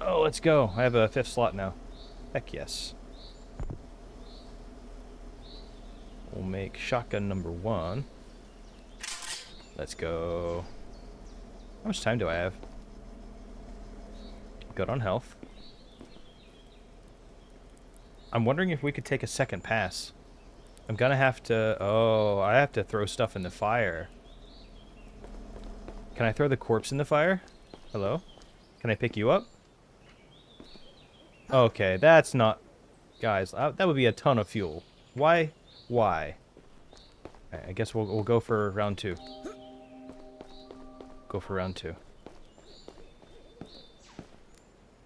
Oh, let's go. I have a 5th slot now. Heck yes. We'll make shotgun number 1. Let's go. How much time do I have? Good on health. I'm wondering if we could take a second pass. I'm gonna have to... Oh, I have to throw stuff in the fire. Can I throw the corpse in the fire? Hello? Can I pick you up? Okay, that's not... Guys, that would be a ton of fuel. Why? Why? Right, I guess we'll go for round 2. Go for round 2.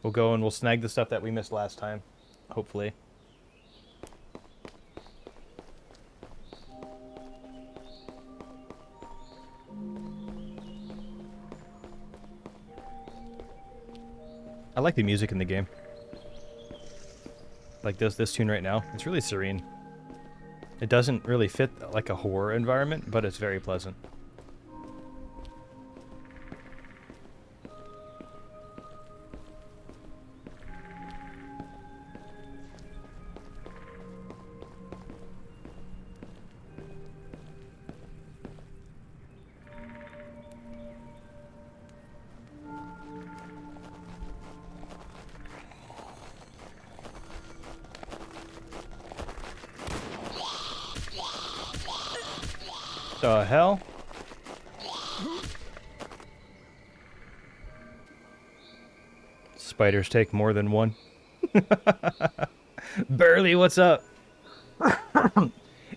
We'll go and we'll snag the stuff that we missed last time. Hopefully. I like the music in the game. Like this tune right now. It's really serene. It doesn't really fit like a horror environment, but it's very pleasant. The hell? Spiders take more than one. Burley, what's up?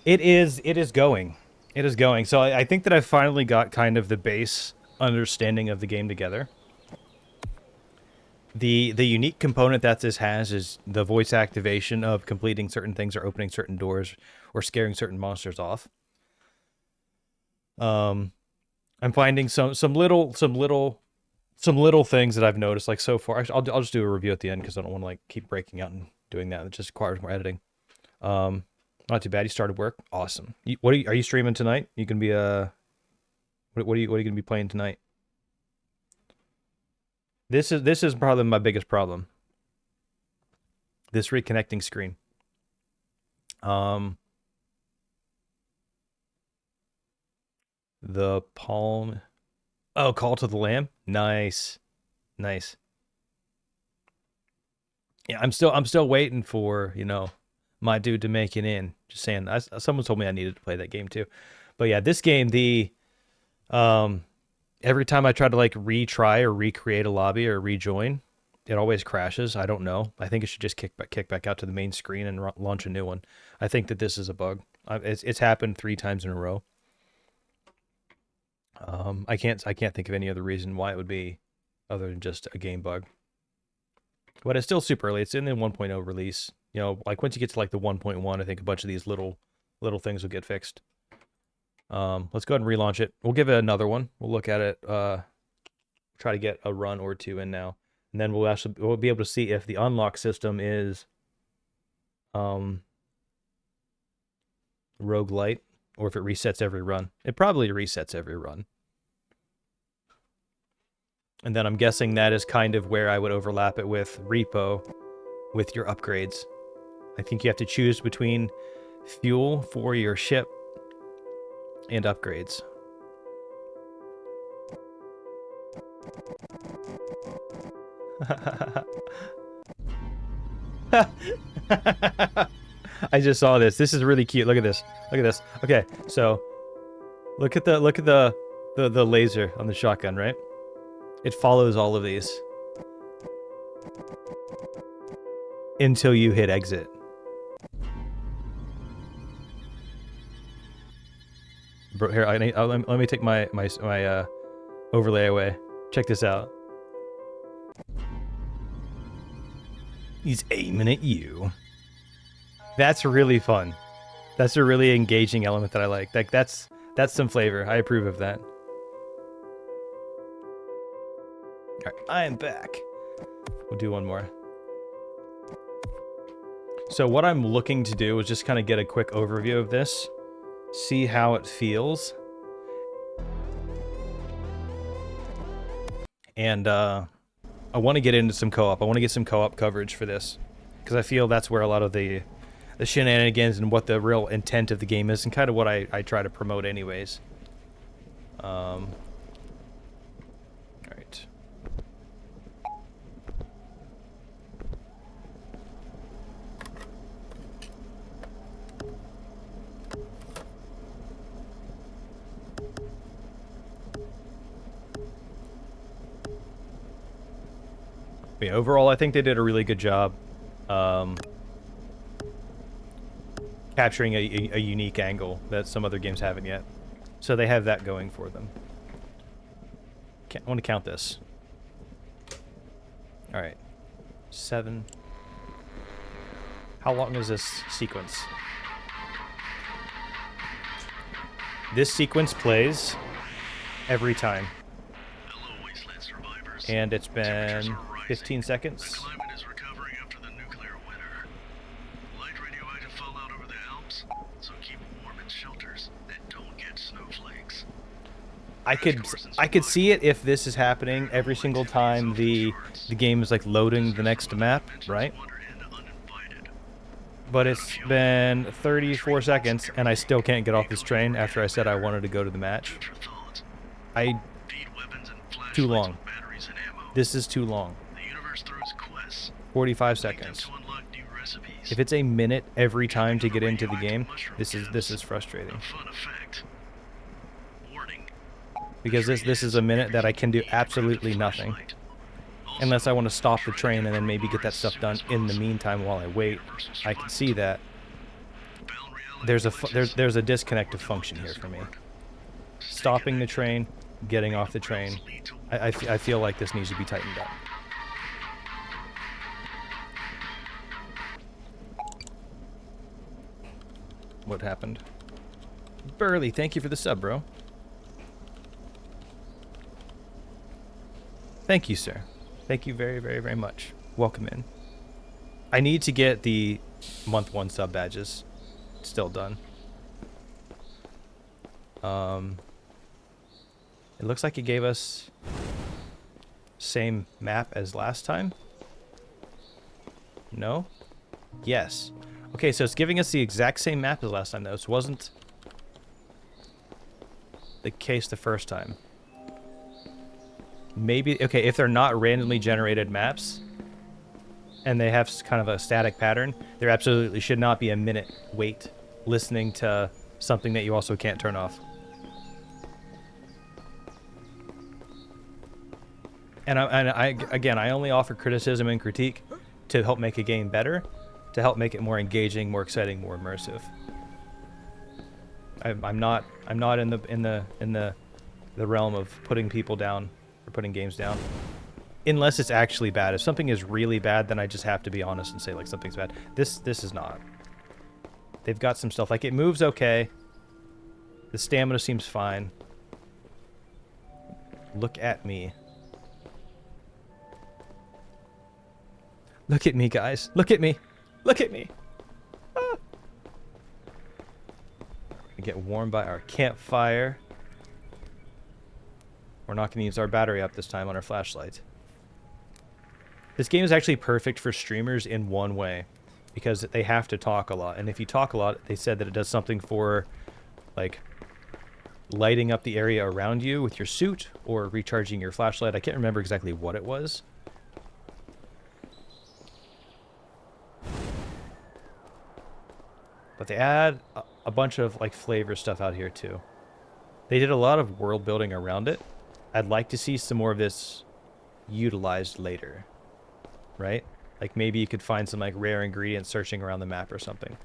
It is going. It is going. So I think that I've finally got kind of the base understanding of the game together. The unique component that this has is the voice activation of completing certain things or opening certain doors or scaring certain monsters off. I'm finding some little things that I've noticed, like so far. I'll just do a review at the end because I don't want to like keep breaking out and doing that. It just requires more editing. Not too bad. You started work. Awesome. Are you streaming tonight? You can be what are you gonna be playing tonight? This is probably my biggest problem. This reconnecting screen. The Palm. Oh, Call to the Lamb. Nice. Nice. Yeah, I'm still waiting for, you know, my dude to make it in. Just saying. Someone told me I needed to play that game too. But yeah, this game, every time I try to like retry or recreate a lobby or rejoin, it always crashes. I don't know. I think it should just kick back out to the main screen and launch a new one. I think that this is a bug. It's happened 3 times in a row. I can't think of any other reason why it would be other than just a game bug. But it's still super early. It's in the 1.0 release. You know, like once you get to like the 1.1, I think a bunch of these little things will get fixed. Let's go ahead and relaunch it. We'll give it another one. We'll look at it. Try to get a run or 2 in now. And then we'll be able to see if the unlock system is roguelite or if it resets every run. It probably resets every run. And then I'm guessing that is kind of where I would overlap it with Repo with your upgrades. I think you have to choose between fuel for your ship and upgrades. I just saw this. This is really cute. Look at this. Look at this. Okay, so look at the laser on the shotgun, right? It follows all of these until you hit exit. Bro, here, let me take my overlay away. Check this out. He's aiming at you. That's really fun. That's a really engaging element that I like. Like that's some flavor. I approve of that. All right, I am back. We'll do one more. So what I'm looking to do is just kind of get a quick overview of this, see how it feels, and I want to get into some co-op. I want to get some co-op coverage for this because I feel that's where a lot of the shenanigans and what the real intent of the game is, and kind of what I try to promote anyways. All right. But yeah, overall, I think they did a really good job capturing a unique angle that some other games haven't yet. So they have that going for them. I want to count this. All right. 7. How long is this sequence? This sequence plays every time. Hello, Wasteland survivors. And it's Temperatures been are rising. 15 The seconds. climate is recovering after the nuclear winter. Light radioactive fallout over the Alps, so keep warm in shelters and don't get snowflakes. I could see it if this is happening every single time the game is like loading the next map, right? But it's been 34 seconds and I still can't get off this train after I said I wanted to go to the match. Too long. This is too long. 45 seconds. If it's a minute every time to get into the game, this is frustrating. Because this is a minute that I can do absolutely nothing. Unless I want to stop the train and then maybe get that stuff done in the meantime while I wait. I can see that. There's a disconnected function here for me. Stopping the train, getting off the train. I feel like this needs to be tightened up. What happened? Burley, thank you for the sub, bro. Thank you, sir. Thank you very, very, very much. Welcome in. I need to get the month 1 sub badges still done. It looks like it gave us same map as last time. No? Yes. Okay, so it's giving us the exact same map as last time, though. This wasn't the case the first time. Maybe, okay, if they're not randomly generated maps and they have kind of a static pattern, there absolutely should not be a minute wait listening to something that you also can't turn off. And again, I only offer criticism and critique to help make a game better, to help make it more engaging, more exciting, more immersive. I'm not in the realm of putting people down or putting games down, unless it's actually bad. If something is really bad, then I just have to be honest and say like something's bad. This is not. They've got some stuff like it moves okay. The stamina seems fine. Look at me. Look at me, guys. Look at me. Look at me. Ah. We get warmed by our campfire. We're not going to use our battery up this time on our flashlight. This game is actually perfect for streamers in one way, because they have to talk a lot. And if you talk a lot, they said that it does something for, like, lighting up the area around you with your suit or recharging your flashlight. I can't remember exactly what it was. But they add a bunch of, like, flavor stuff out here, too. They did a lot of world building around it. I'd like to see some more of this utilized later. Right? Like, maybe you could find some, like, rare ingredients searching around the map or something.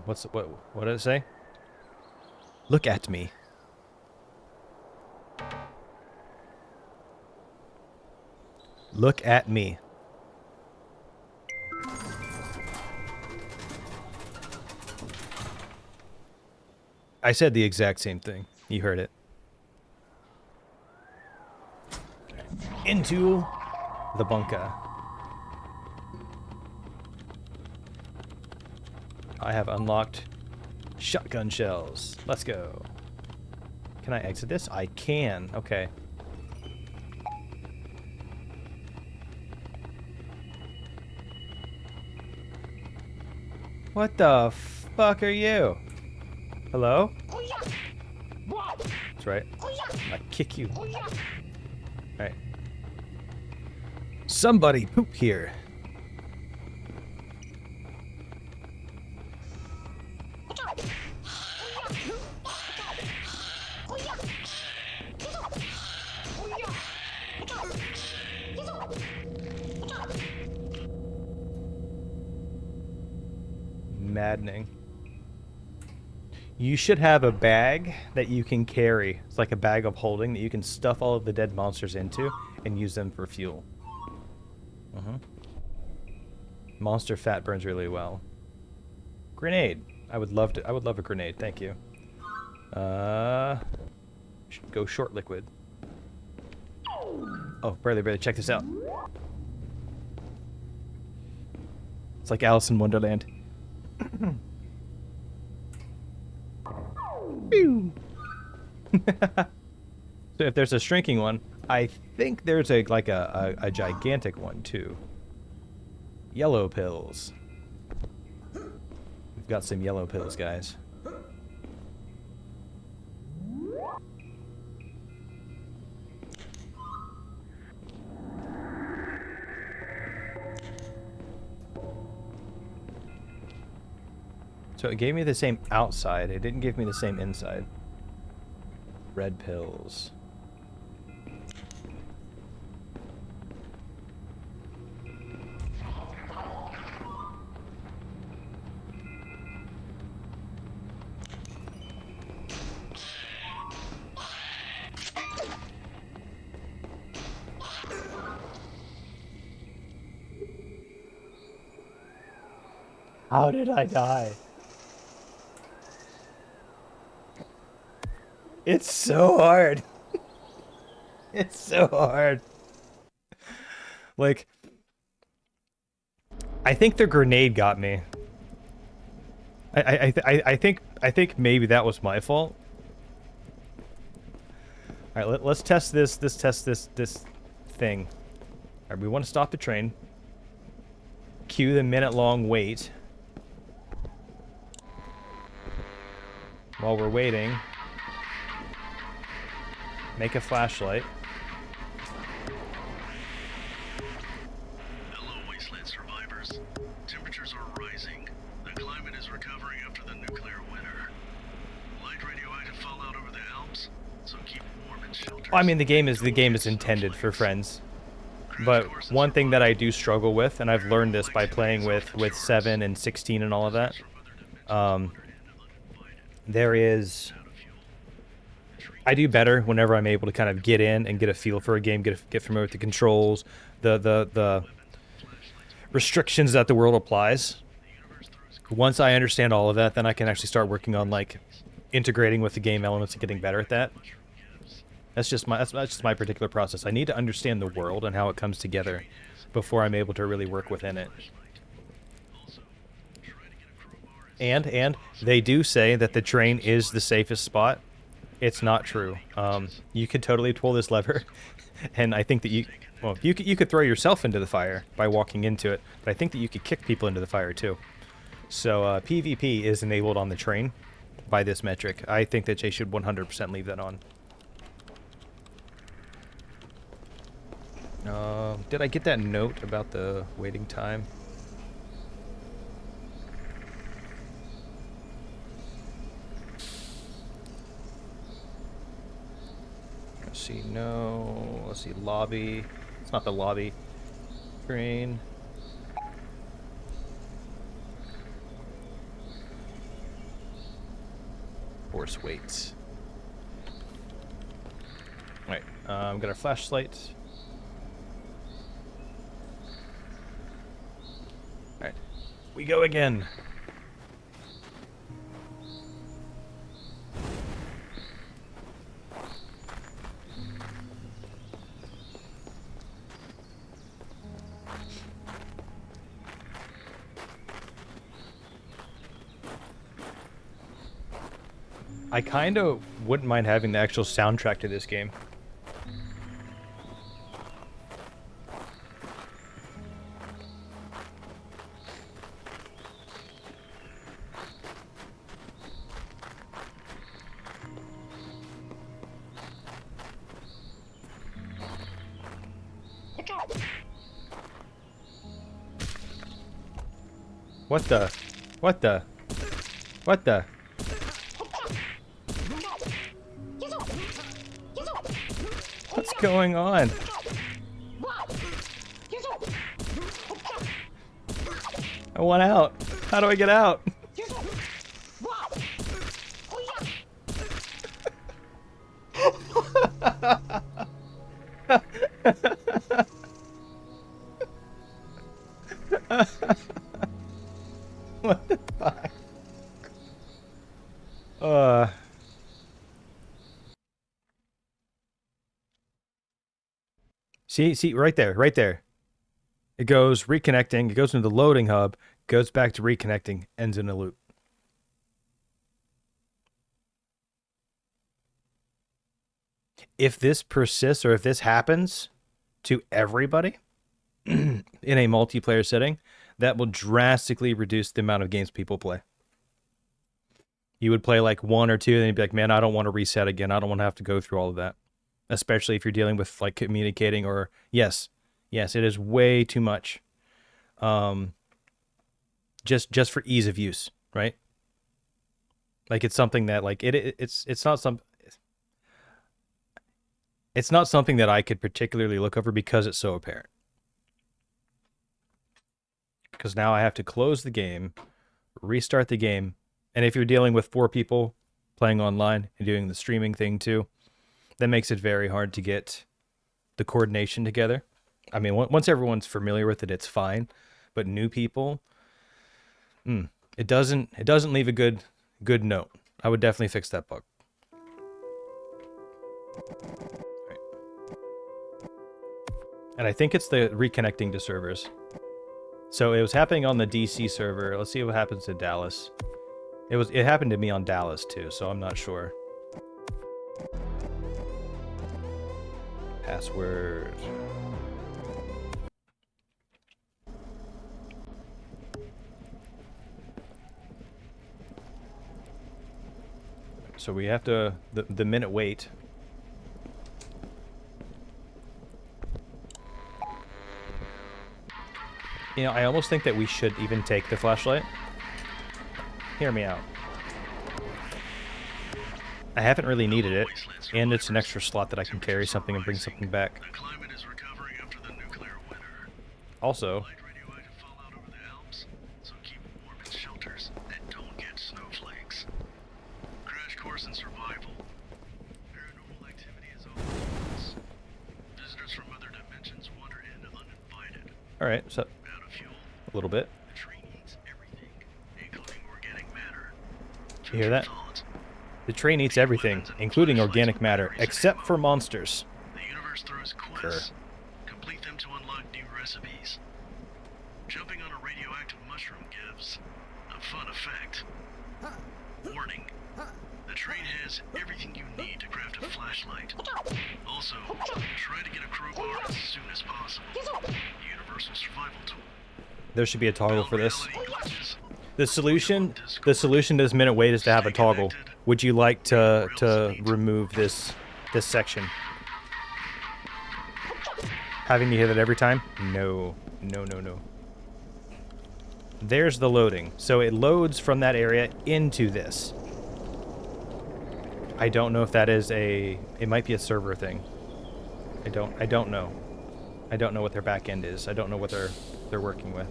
What did it say? Look at me. Look at me. I said the exact same thing. You heard it. Into the bunker. I have unlocked shotgun shells. Let's go. Can I exit this? I can. Okay. What the fuck are you? Hello? That's right. I kick you. Alright. Somebody poop here. Maddening. You should have a bag that you can carry. It's like a bag of holding that you can stuff all of the dead monsters into and use them for fuel. Monster fat burns really well. Grenade. I would love a grenade. Thank you. Should go short liquid. Oh, barely. Check this out. It's like Alice in Wonderland. So if there's a shrinking one, I think there's a gigantic one too. Yellow pills. We've got some yellow pills, guys. So it gave me the same outside. It didn't give me the same inside. Red pills. How did I die? It's so hard. It's so hard. Like, I think the grenade got me. I think maybe that was my fault. All right, let's test this thing. All right, we want to stop the train. Cue the minute-long wait. While we're waiting, make a flashlight. Hello, Wasteland survivors. Temperatures are rising. The climate is recovering after the nuclear winter. Light radioactive fallout over the Alps, so keep warm in shelters. I mean, the game is intended for friends. But one thing that I do struggle with, and I've learned this by playing with 7 and 16 and all of that, I do better whenever I'm able to kind of get in and get a feel for a game, get familiar with the controls, the restrictions that the world applies. Once I understand all of that, then I can actually start working on, like, integrating with the game elements and getting better at that. That's just my particular process. I need to understand the world and how it comes together before I'm able to really work within it. And they do say that the train is the safest spot. It's not true. You could totally pull this lever, and I think that you could throw yourself into the fire by walking into it, but I think that you could kick people into the fire too. So PvP is enabled on the train by this metric. I think that they should 100% leave that on. Did I get that note about the waiting time? Let's see, no. Let's see, lobby. It's not the lobby. Train. Horse waits. Alright, got our flashlight. Alright, we go again. I kind of wouldn't mind having the actual soundtrack to this game. What the? What the? What the? What's going on? I want out. How do I get out? What the fuck? See, right there, right there. It goes reconnecting, it goes into the loading hub, goes back to reconnecting, ends in a loop. If this persists, or if this happens to everybody in a multiplayer setting, that will drastically reduce the amount of games people play. You would play like one or two, then you'd be like, man, I don't want to reset again. I don't want to have to go through all of that. Especially if you're dealing with like communicating or yes, it is way too much. Just for ease of use, right? Like it's something that like it's not something that I could particularly look over because it's so apparent. Because now I have to close the game, restart the game, and if you're dealing with 4 people playing online and doing the streaming thing too, that makes it very hard to get the coordination together. I mean, once everyone's familiar with it, it's fine. But new people, it doesn't leave a good note. I would definitely fix that bug. Right. And I think it's the reconnecting to servers. So it was happening on the DC server. Let's see what happens to Dallas. It happened to me on Dallas too, so I'm not sure. Password. So we have to the minute wait. You know, I almost think that we should even take the flashlight. Hear me out. I haven't really needed it, and it's an extra slot that I can carry something and bring something back. The climate is recovering after the nuclear winter. Also, Light radioactive fallout over the Alps, so keep warm in shelters and don't get snowflakes. Crash course in survival. Paranormal activity is off limits. Visitors from other dimensions wander in uninvited. alright, so Out of fuel. a little bit. The train eats everything, including organic matter. You hear that? Thoughts? The train eats everything, including organic matter, except for monsters. The universe throws quests. Complete them to unlock new recipes. Jumping on a radioactive mushroom gives a fun effect. Warning. The train has everything you need to craft a flashlight. Also, try to get a crowbar as soon as possible. Universal survival tool. There should be a toggle for this. Reality glitches. The solution to this minute wait is to have a toggle. Would you like to remove this section? Having to hear that every time? No. No, no, no. There's the loading. So it loads from that area into this. I don't know if that is a... It might be a server thing. I don't know. I don't know what their back end is. I don't know what they're working with.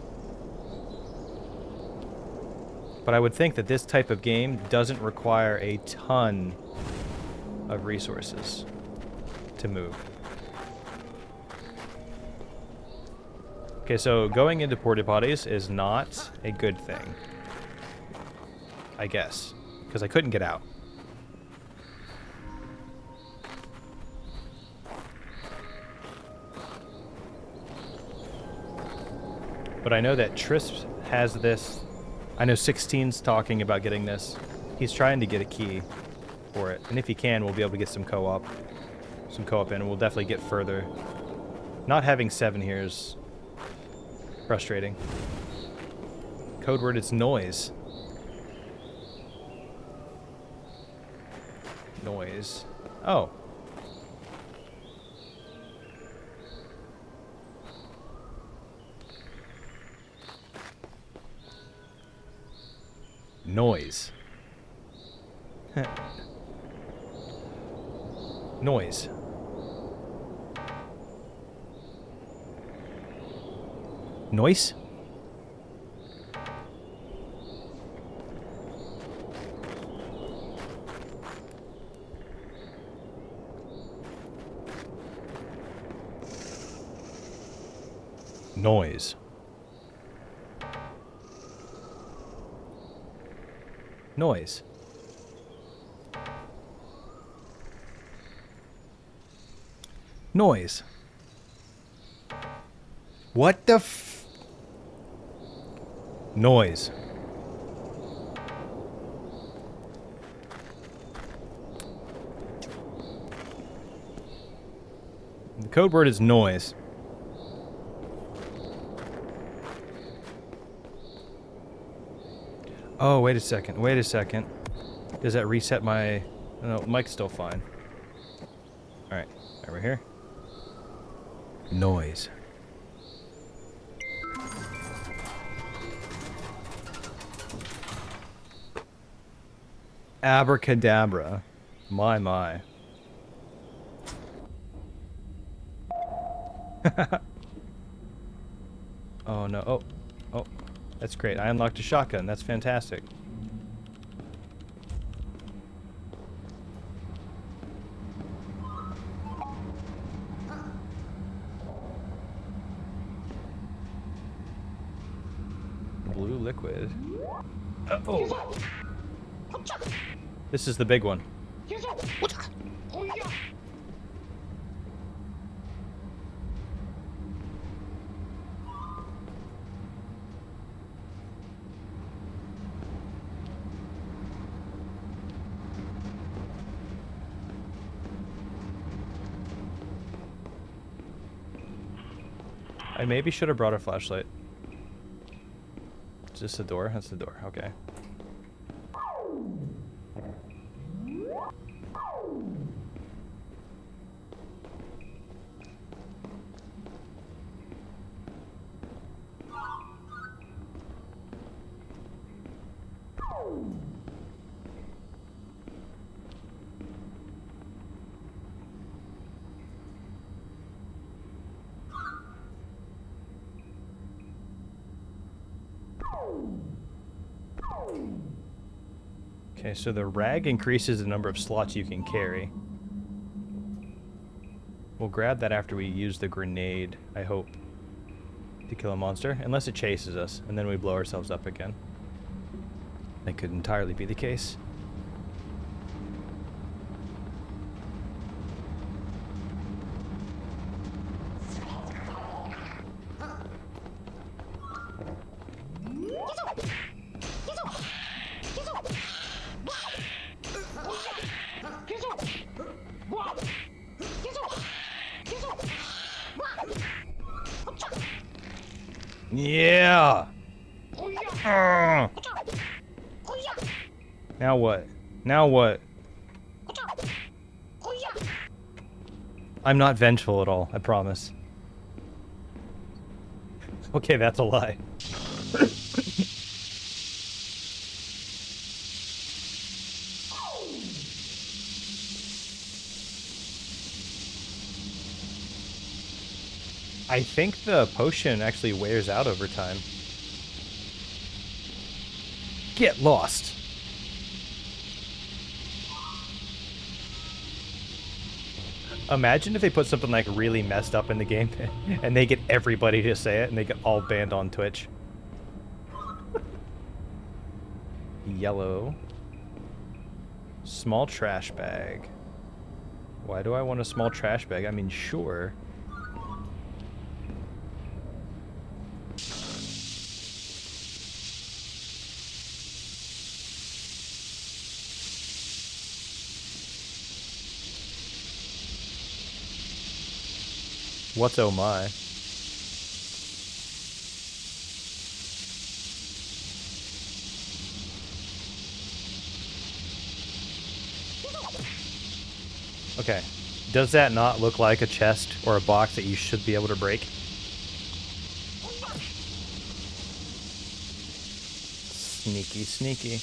But I would think that this type of game doesn't require a ton of resources to move. Okay, so going into porta potties is not a good thing. I guess. Because I couldn't get out. But I know that Trisp has this. I know 16's talking about getting this. He's trying to get a key for it. And if he can, we'll be able to get some co-op. Some co-op in, and we'll definitely get further. Not having 7 here is frustrating. Code word is noise. Noise. Oh. Noise. Noise. Noise? Noise. Noise. Noise. What the f... Noise. The code word is noise. Oh, wait a second. Wait a second. Does that reset my... No, mic's still fine. Alright. Over here. Noise. Abracadabra. My, my. Oh, no. Oh. Oh. That's great. I unlocked a shotgun. That's fantastic. Blue liquid. Oh. This is the big one. I maybe should have brought a flashlight. Is this the door? That's the door. Okay. Okay, so the rag increases the number of slots you can carry. We'll grab that after we use the grenade, I hope, to kill a monster. Unless it chases us, and then we blow ourselves up again. That could entirely be the case. Yeah. Now what? Now what? I'm not vengeful at all, I promise. Okay, that's a lie. I think the potion actually wears out over time. Get lost. Imagine if they put something like really messed up in the game and they get everybody to say it and they get all banned on Twitch. Yellow. Small trash bag. Why do I want a small trash bag? I mean, sure. What's oh my? Okay. Does that not look like a chest or a box that you should be able to break? Sneaky, sneaky.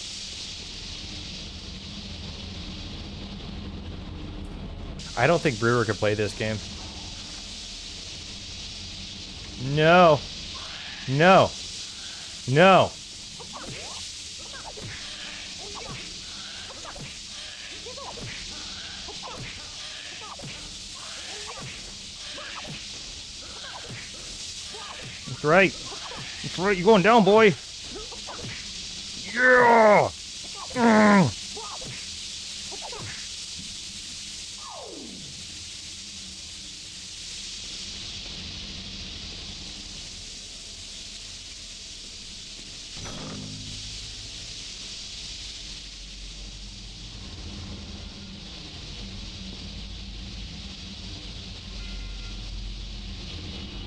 I don't think Brewer could play this game. No. No. No. That's right. That's right. You're going down, boy. Yeah.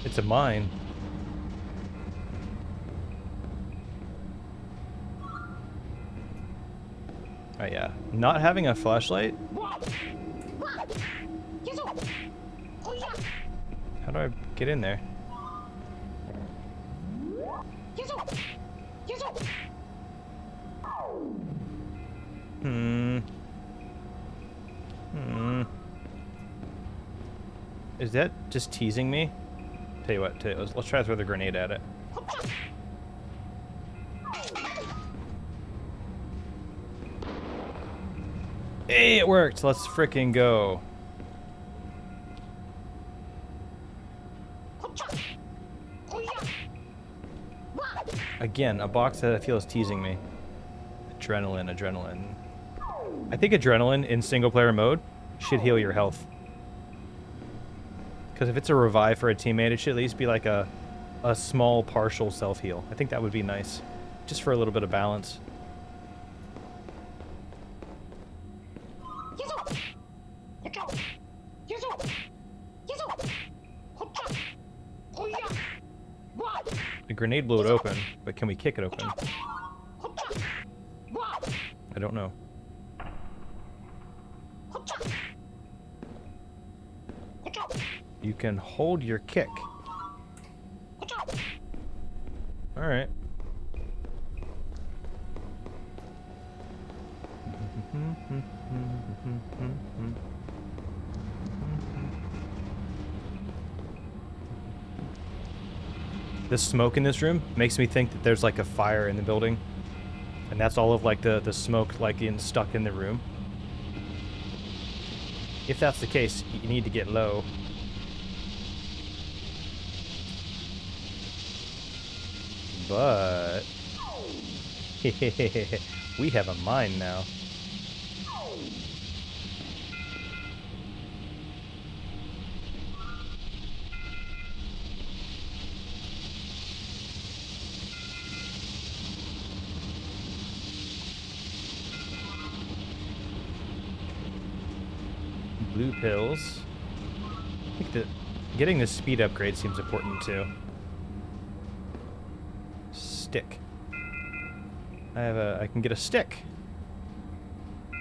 It's a mine. Oh yeah, not having a flashlight? How do I get in there? Is that just teasing me? Tell you what, let's try to throw the grenade at it. Hey, it worked! Let's frickin' go. Again, a box that I feel is teasing me. Adrenaline, adrenaline. I think adrenaline in single player mode should heal your health. Because if it's a revive for a teammate, it should at least be like a small partial self-heal. I think that would be nice. Just for a little bit of balance. The grenade blew it open, but can we kick it open? I don't know. You can hold your kick. Alright. The smoke in this room makes me think that there's like a fire in the building. And that's all of like the smoke like stuck in the room. If that's the case, you need to get low. But we have a mine now. Blue pills. I think that getting the speed upgrade seems important too. stick. I can get a stick.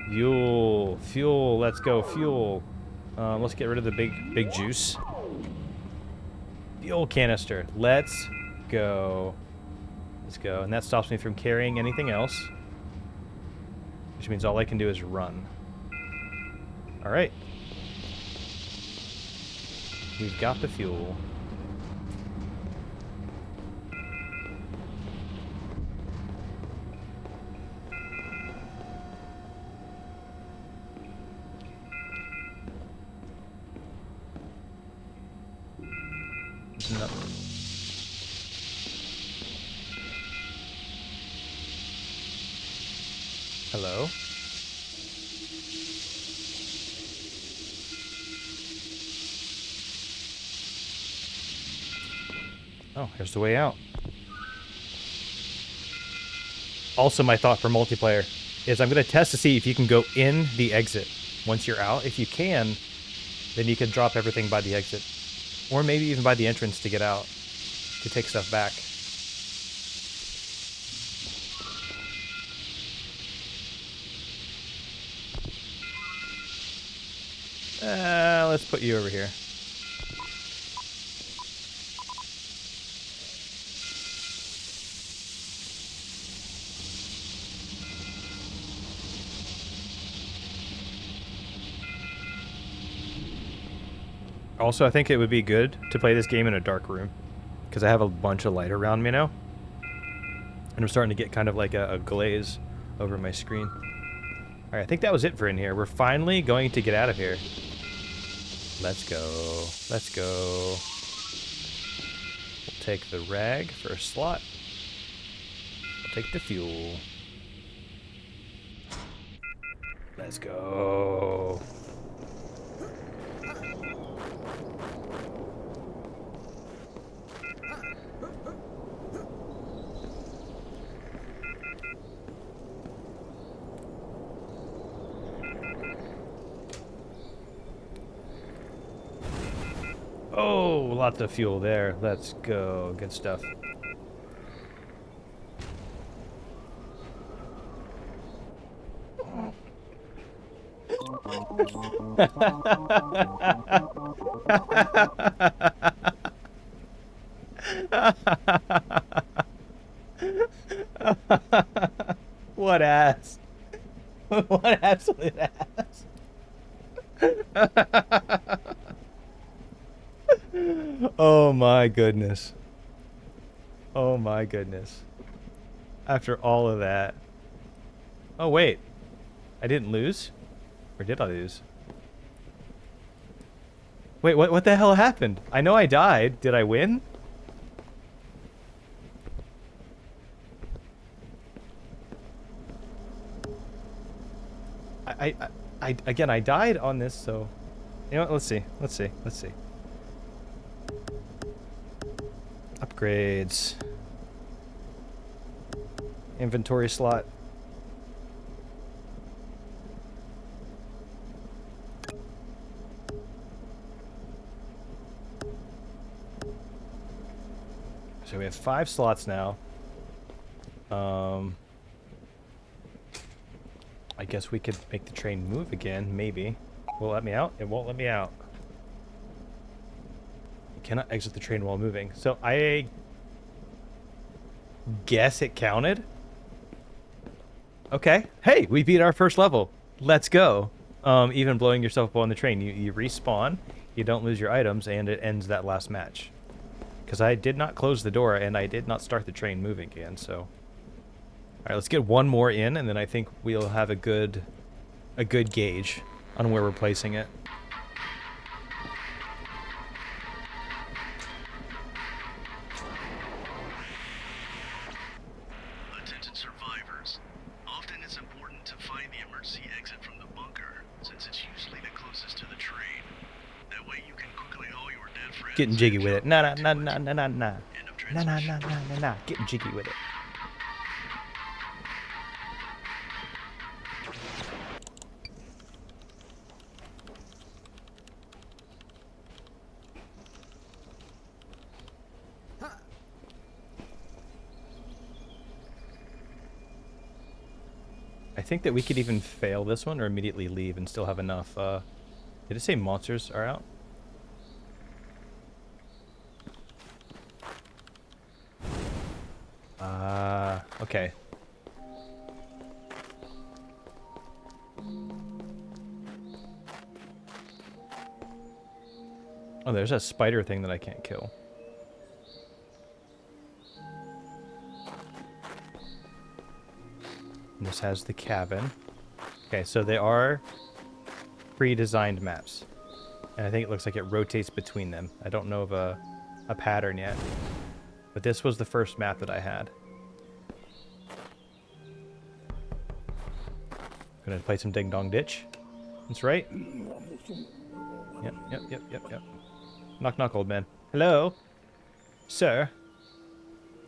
Fuel, let's go, fuel. Let's get rid of the big juice. Fuel canister, let's go. Let's go, and that stops me from carrying anything else. Which means all I can do is run. Alright. We've got the fuel. No. Hello? Oh, here's the way out. Also, my thought for multiplayer is I'm going to test to see if you can go in the exit once you're out. If you can, then you can drop everything by the exit. Or maybe even by the entrance to get out, to take stuff back. Let's put you over here. Also, I think it would be good to play this game in a dark room, because I have a bunch of light around me now. And I'm starting to get kind of like a glaze over my screen. Alright, I think that was it for in here. We're finally going to get out of here. Let's go. Let's go. We'll take the rag for a slot. We'll take the fuel. Let's go. Oh, lots of fuel there. Let's go. Good stuff. What ass. What absolute ass. Oh my goodness. Oh my goodness. After all of that. Oh wait. I didn't lose? Or did I lose? Wait, what the hell happened? I know I died. Did I win? Again, I died on this, so... You know what, let's see. Let's see. Let's see. Upgrades. Inventory slot. So we have 5 slots now. I guess we could make the train move again, maybe. Will it let me out? It won't let me out. You cannot exit the train while moving. So I guess it counted. Okay. Hey, we beat our first level. Let's go. Even blowing yourself up on the train. You respawn, you don't lose your items, and it ends that last match. Because I did not close the door, and I did not start the train moving again, so... Alright, let's get one more in, and then I think we'll have a good gauge on where we're placing it. Attention survivors. Often it's important to find the emergency exit from the bunker, since it's usually the closest to the train. That way you can quickly haul your dead friends. Getting jiggy with it. Nah. End of transmission. Nah. Getting jiggy with it. think that we could even fail this one or immediately leave and still have enough. Did it say monsters are out? Okay. Oh, there's a spider thing that I can't kill. And this has the cabin. Okay, so they are pre-designed maps. And I think it looks like it rotates between them. I don't know of a pattern yet. But this was the first map that I had. Gonna play some Ding Dong Ditch. That's right. Yep. Knock knock, old man. Hello? Sir?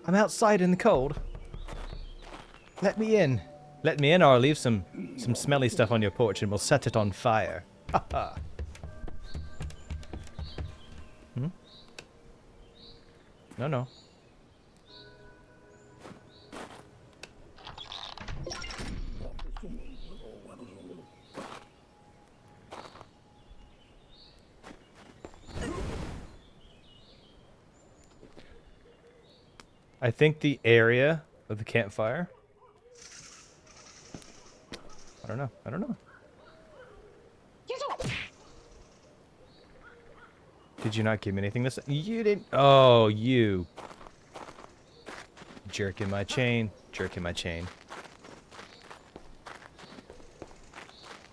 I'm outside in the cold. Let me in. Let me in or I'll leave some smelly stuff on your porch and we'll set it on fire. Ha ha. Hmm? No. I think the area of the campfire. I don't know. Did you not give me anything this? You didn't. Oh, you. Jerking my chain.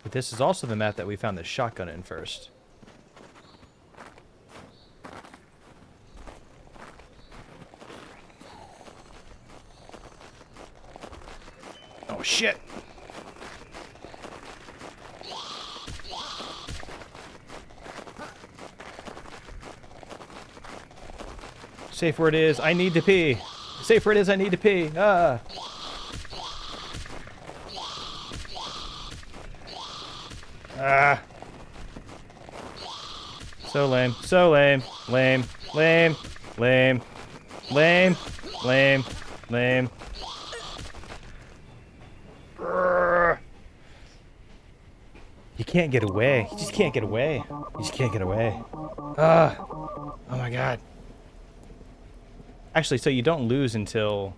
But this is also the map that we found the shotgun in first. Oh, shit. Safe word is, I need to pee. Safe word is, I need to pee. Ah. Ah. So lame. So lame. Lame. Lame. Lame. Lame. Lame. Lame. You can't get away. You just can't get away. You just can't get away. Ah. Oh my god. Actually, so you don't lose until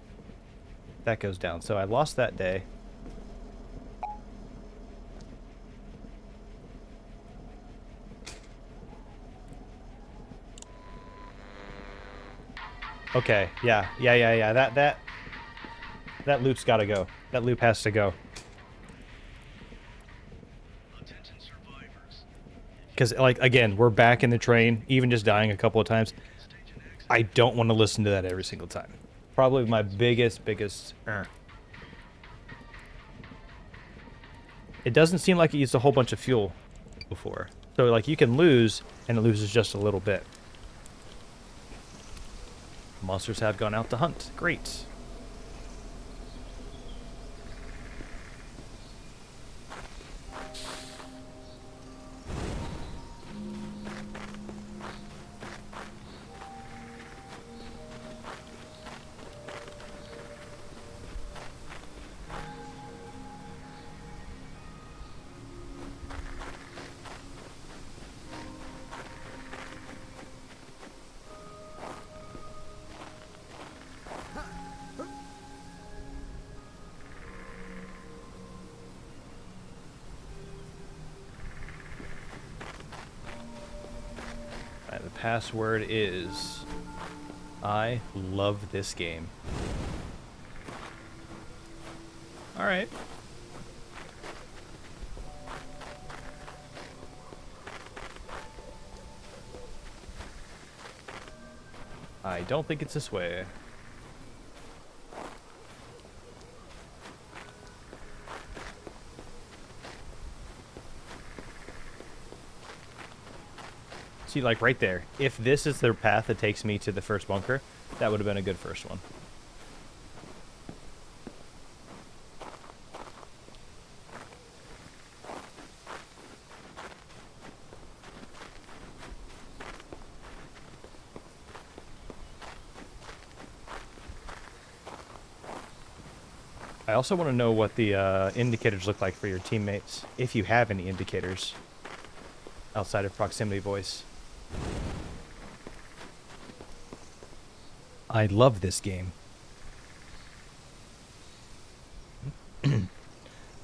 that goes down. So I lost that day. Okay, yeah. That loop's gotta go. That loop has to go. Because, like, again, we're back in the train, even just dying a couple of times. I don't want to listen to that every single time. Probably my biggest. It doesn't seem like it used a whole bunch of fuel before. So, like, you can lose, and it loses just a little bit. Monsters have gone out to hunt. Great. The password is I love this game. Alright. I don't think it's this way. See, like right there, if this is the path that takes me to the first bunker, that would have been a good first one. I also want to know what the indicators look like for your teammates, if you have any indicators outside of proximity voice. I love this game.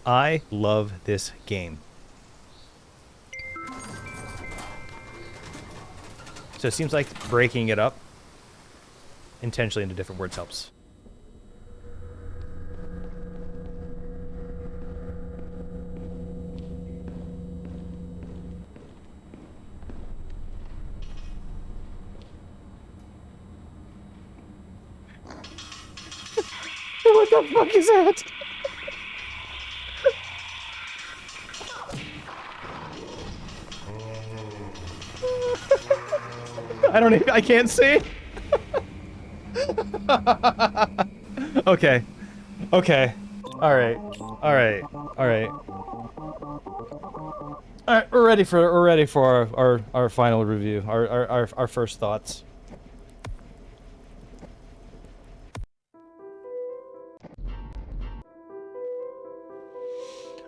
I love this game. So it seems like breaking it up intentionally into different words helps. What the fuck is that? I don't even, I can't see. Okay. Okay. Alright. Alright. Alright. Alright, we're ready for our final review. Our first thoughts.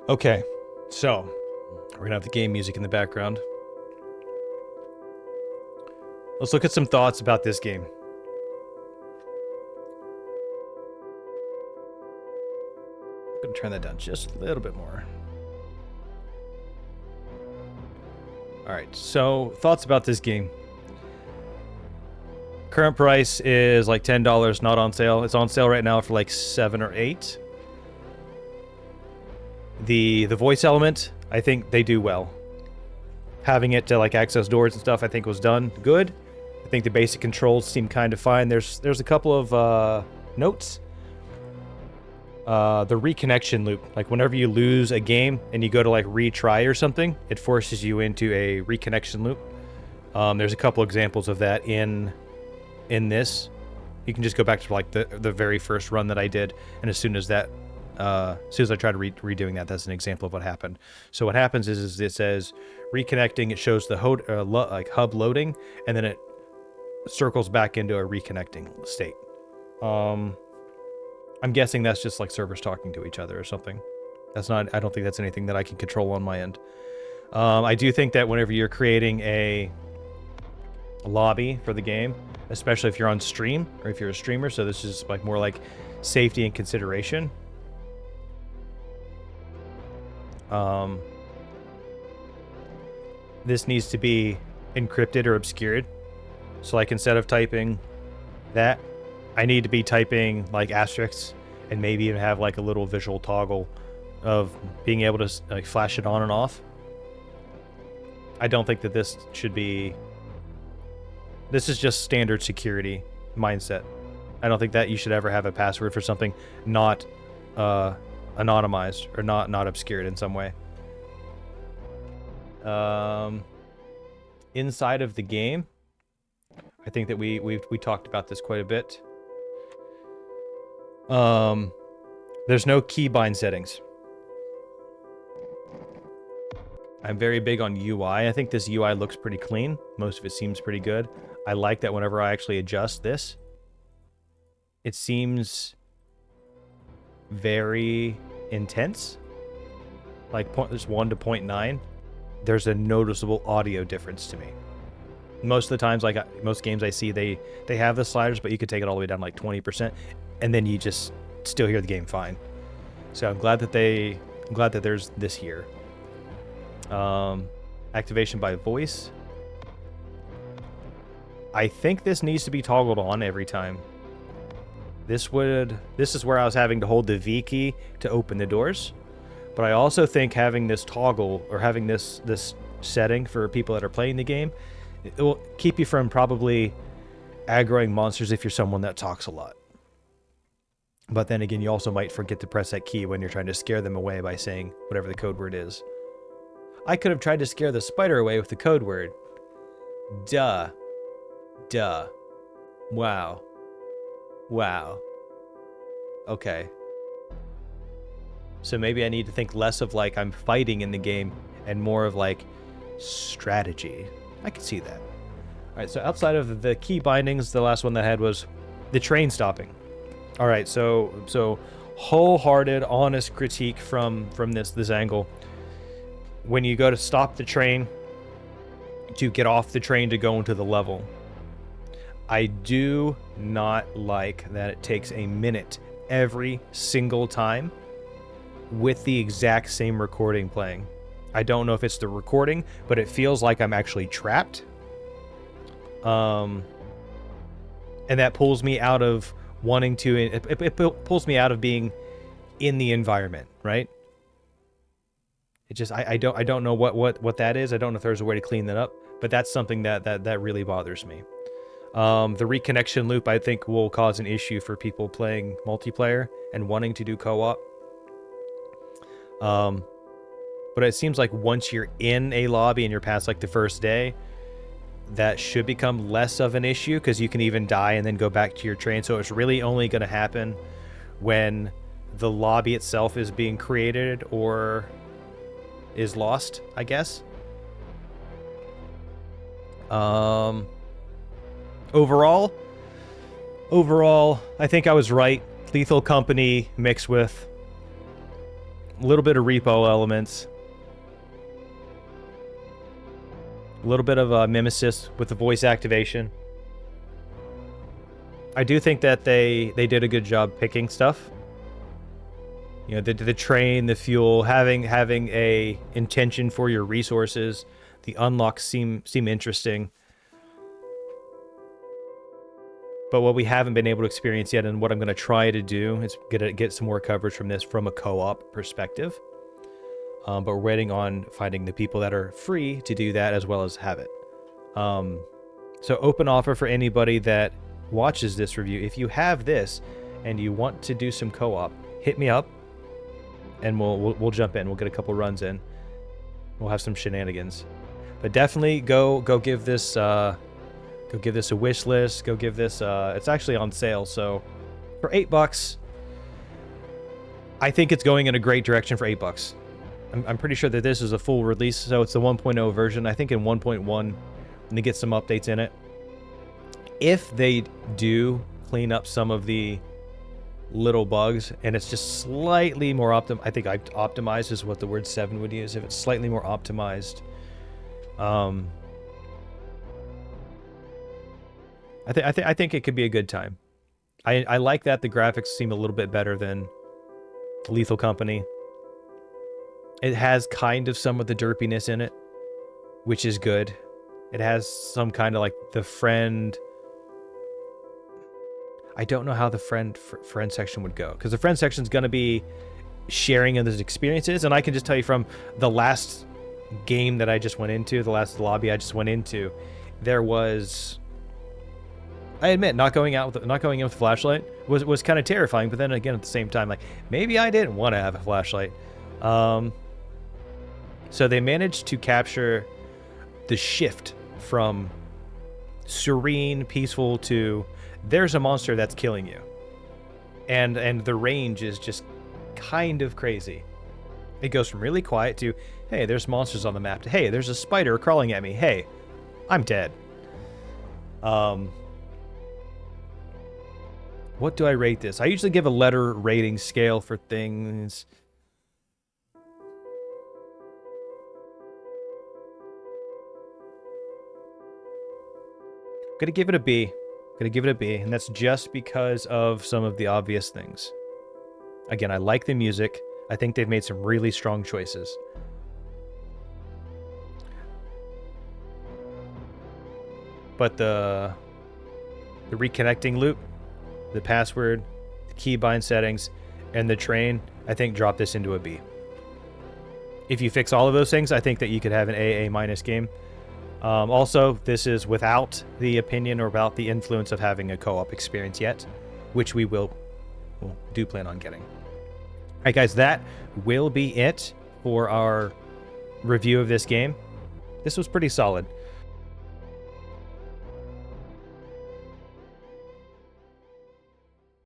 Okay, so we're gonna have the game music in the background. Let's look at some thoughts about this game. I'm gonna turn that down just a little bit more. Alright, so thoughts about this game. Current price is like $10, not on sale. It's on sale right now for like $7 or $8. The voice element, I think they do well. Having it to like access doors and stuff, I think was done good. I think the basic controls seem kind of fine. There's a couple of notes. The reconnection loop, like whenever you lose a game and you go to like retry or something, it forces you into a reconnection loop. There's a couple examples of that in this. You can just go back to like the very first run that I did, and as soon as I tried redoing that, that's an example of what happened. So what happens is it says reconnecting. It shows the hub loading, and then it circles back into a reconnecting state. I'm guessing that's just like servers talking to each other or something. That's not. I don't think that's anything that I can control on my end. I do think that whenever you're creating a lobby for the game, especially if you're on stream or if you're a streamer, so this is like more like safety and consideration. This needs to be encrypted or obscured. So like instead of typing that, I need to be typing like asterisks and maybe even have like a little visual toggle of being able to like flash it on and off. I don't think that this should be... This is just standard security mindset. I don't think that you should ever have a password for something not anonymized or not obscured in some way. Inside of the game, I think that we talked about this quite a bit. There's no keybind settings. I'm very big on UI. I think this UI looks pretty clean. Most of it seems pretty good. I like that whenever I actually adjust this, it seems very intense. Like there's 1 to 0.9. There's a noticeable audio difference to me. Most of the times, like most games I see, they have the sliders, but you could take it all the way down to like 20%, and then you just still hear the game fine. So I'm glad that there's this here. Activation by voice. I think this needs to be toggled on every time. This is where I was having to hold the V key to open the doors. But I also think having this toggle or having this setting for people that are playing the game, it will keep you from probably aggroing monsters if you're someone that talks a lot. But then again, you also might forget to press that key when you're trying to scare them away by saying whatever the code word is. I could have tried to scare the spider away with the code word. Duh. Duh. Wow. Wow. Okay. So maybe I need to think less of like I'm fighting in the game and more of like strategy. I can see that. All right, so outside of the key bindings, the last one that I had was the train stopping. All right, so wholehearted, honest critique from this angle. When you go to stop the train, to get off the train to go into the level, I do not like that it takes a minute every single time with the exact same recording playing. I don't know if it's the recording, but it feels like I'm actually trapped. And that pulls me out of wanting to, it pulls me out of being in the environment, right? It just, I don't know what that is. I don't know if there's a way to clean that up, but that's something that really bothers me. The reconnection loop, I think, will cause an issue for people playing multiplayer and wanting to do co-op. But it seems like once you're in a lobby and you're past like the first day, that should become less of an issue, because you can even die and then go back to your train. So it's really only going to happen when the lobby itself is being created or is lost, I guess. Overall, I think I was right. Lethal Company mixed with a little bit of repo elements, a little bit of mimesis with the voice activation. I do think that they did a good job picking stuff. You know, the train, the fuel, having a intention for your resources. The unlocks seem interesting. But what we haven't been able to experience yet, and what I'm going to try to do, is get some more coverage from this from a co-op perspective. But we're waiting on finding the people that are free to do that as well as have it. So open offer for anybody that watches this review. If you have this and you want to do some co-op, hit me up, and we'll jump in. We'll get a couple runs in. We'll have some shenanigans. But definitely go give this a wish list. Go give this. It's actually on sale, so for $8, I think it's going in a great direction for $8. I'm pretty sure that this is a full release, so it's the 1.0 version. I think in 1.1, and they get some updates in it. If they do clean up some of the little bugs, and it's just slightly more I think optimized is what the word 7 would use. If it's slightly more optimized, I think it could be a good time. I like that the graphics seem a little bit better than Lethal Company. It has kind of some of the derpiness in it, which is good. It has some kind of like the friend. I don't know how the friend section would go, because the friend section is going to be sharing in those experiences. And I can just tell you from the last game that I just went into, the last lobby I just went into, there was, I admit, not going in with a flashlight was kind of terrifying. But then again, at the same time, like, maybe I didn't want to have a flashlight. So they managed to capture the shift from serene, peaceful to there's a monster that's killing you. And the range is just kind of crazy. It goes from really quiet to, hey, there's monsters on the map, to, hey, there's a spider crawling at me. Hey, I'm dead. What do I rate this? I usually give a letter rating scale for things. Gonna give it a B. And that's just because of some of the obvious things. Again, I like the music. I think they've made some really strong choices. But the reconnecting loop, the password, the keybind settings, and the train, I think drop this into a B. If you fix all of those things, I think that you could have an A- game. Also, this is without the opinion or about the influence of having a co-op experience yet, which we will do plan on getting. All right, guys, that will be it for our review of this game. This was pretty solid.